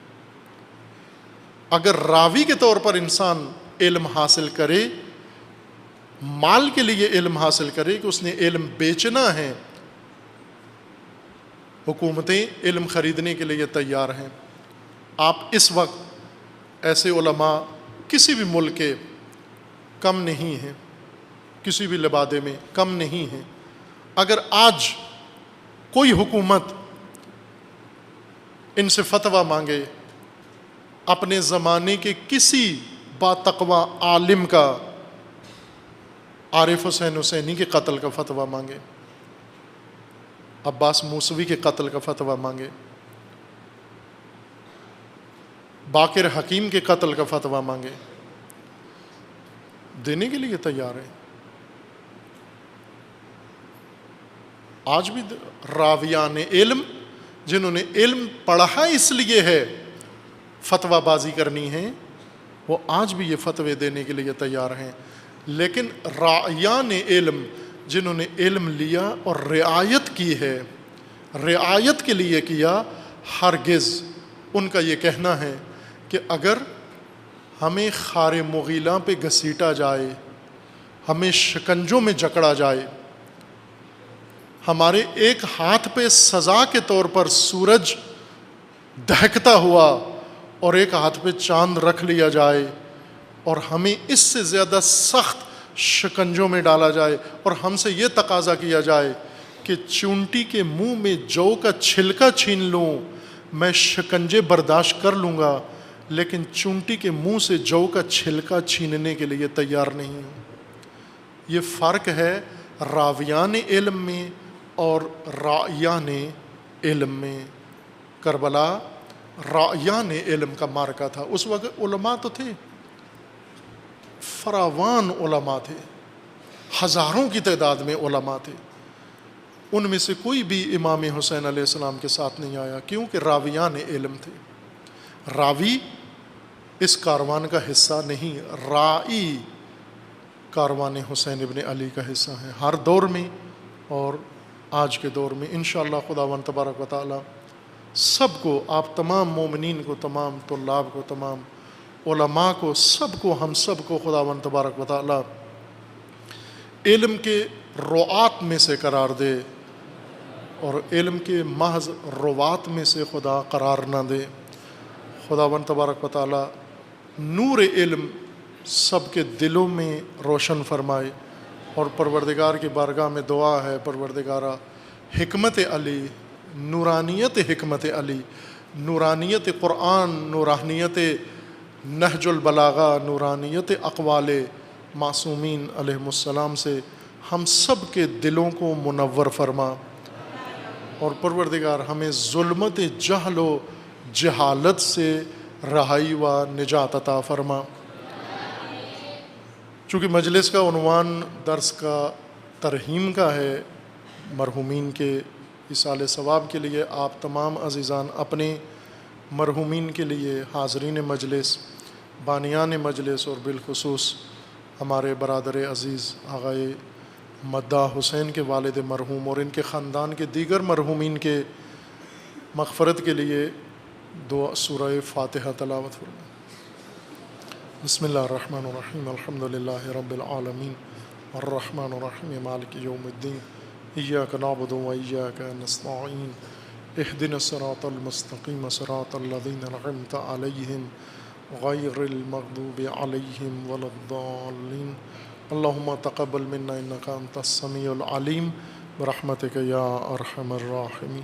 اگر راوی کے طور پر انسان علم حاصل کرے، مال کے لیے علم حاصل کرے کہ اس نے علم بیچنا ہے، حکومتیں علم خریدنے کے لیے تیار ہیں. آپ اس وقت ایسے علماء کسی بھی ملک کے کم نہیں ہیں، کسی بھی لبادے میں کم نہیں ہیں. اگر آج کوئی حکومت ان سے فتویٰ مانگے، اپنے زمانے کے کسی باتقوی عالم کا، عارف حسین حسینی کے قتل کا فتویٰ مانگے، عباس موسوی کے قتل کا فتویٰ مانگے، باقر حکیم کے قتل کا فتویٰ مانگے، دینے کے لیے تیار ہیں. آج بھی راویان علم جنہوں نے علم پڑھا اس لیے ہے فتویٰ بازی کرنی ہے، وہ آج بھی یہ فتوے دینے کے لیے تیار ہیں. لیکن راعیان علم جنہوں نے علم لیا اور رعایت کی ہے، رعایت کے لیے کیا، ہرگز ان کا یہ کہنا ہے کہ اگر ہمیں خار مغیلاں پہ گھسیٹا جائے، ہمیں شکنجوں میں جکڑا جائے، ہمارے ایک ہاتھ پہ سزا کے طور پر سورج دہکتا ہوا اور ایک ہاتھ پہ چاند رکھ لیا جائے، اور ہمیں اس سے زیادہ سخت شکنجوں میں ڈالا جائے، اور ہم سے یہ تقاضا کیا جائے کہ چونٹی کے منہ میں جو کا چھلکا چھین لوں، میں شکنجے برداشت کر لوں گا، لیکن چونٹی کے منہ سے جو کا چھلکا چھیننے کے لیے تیار نہیں ہوں۔ یہ فرق ہے راویان علم میں اور رائیان علم میں۔ کربلا رائیان علم کا مارکا تھا، اس وقت علماء تو تھے، فراوان علماء تھے، ہزاروں کی تعداد میں علماء تھے، ان میں سے کوئی بھی امام حسین علیہ السلام کے ساتھ نہیں آیا، کیونکہ راویان علم تھے۔ راوی اس کاروان کا حصہ نہیں، رائی کاروان حسین ابن علی کا حصہ ہے، ہر دور میں اور آج کے دور میں۔ انشاءاللہ خداوند تبارک و تعالی سب کو، آپ تمام مومنین کو، تمام طلاب کو، تمام علماء کو، سب کو، ہم سب کو خداوند تبارک و تعالی علم کے روات میں سے قرار دے اور علم کے محض روات میں سے خدا قرار نہ دے۔ خداوند تبارک و تعالی نور علم سب کے دلوں میں روشن فرمائے، اور پروردگار کی بارگاہ میں دعا ہے، پروردگارہ حکمت علی، نورانیت حکمت علی، نورانیت قرآن، نورانیت نہج البلاغہ، نورانیت اقوال معصومین علیہم السلام سے ہم سب کے دلوں کو منور فرما، اور پروردگار ہمیں ظلمت جہل و جہالت سے رہائی و نجات عطا فرما۔ چونکہ مجلس کا عنوان درس کا ترحیم کا ہے، مرحومین کے ایصال ثواب کے لیے آپ تمام عزیزان اپنے مرحومین کے لیے، حاضرین مجلس، بانیان مجلس، اور بالخصوص ہمارے برادر عزیز آغائے مداح حسین کے والد مرحوم اور ان کے خاندان کے دیگر مرحومین کے مغفرت کے لیے دعا سورہ فاتحہ تلاوت فرمائیں۔ بسم اللہ الرحمن الرحیم، الحمد للہ رب العالمین، الرحمن الرحیم، مالک یوم الدین، ایاک نعبد و ایاک نستعین، اہدنا الصراط المستقیم، صراط الذین انعمت علیہم غیر المغضوب علیہم ولا الضالین۔ اللہم تقبل منا انک انت السمیع العلیم برحمتک یا ارحم الراحمین۔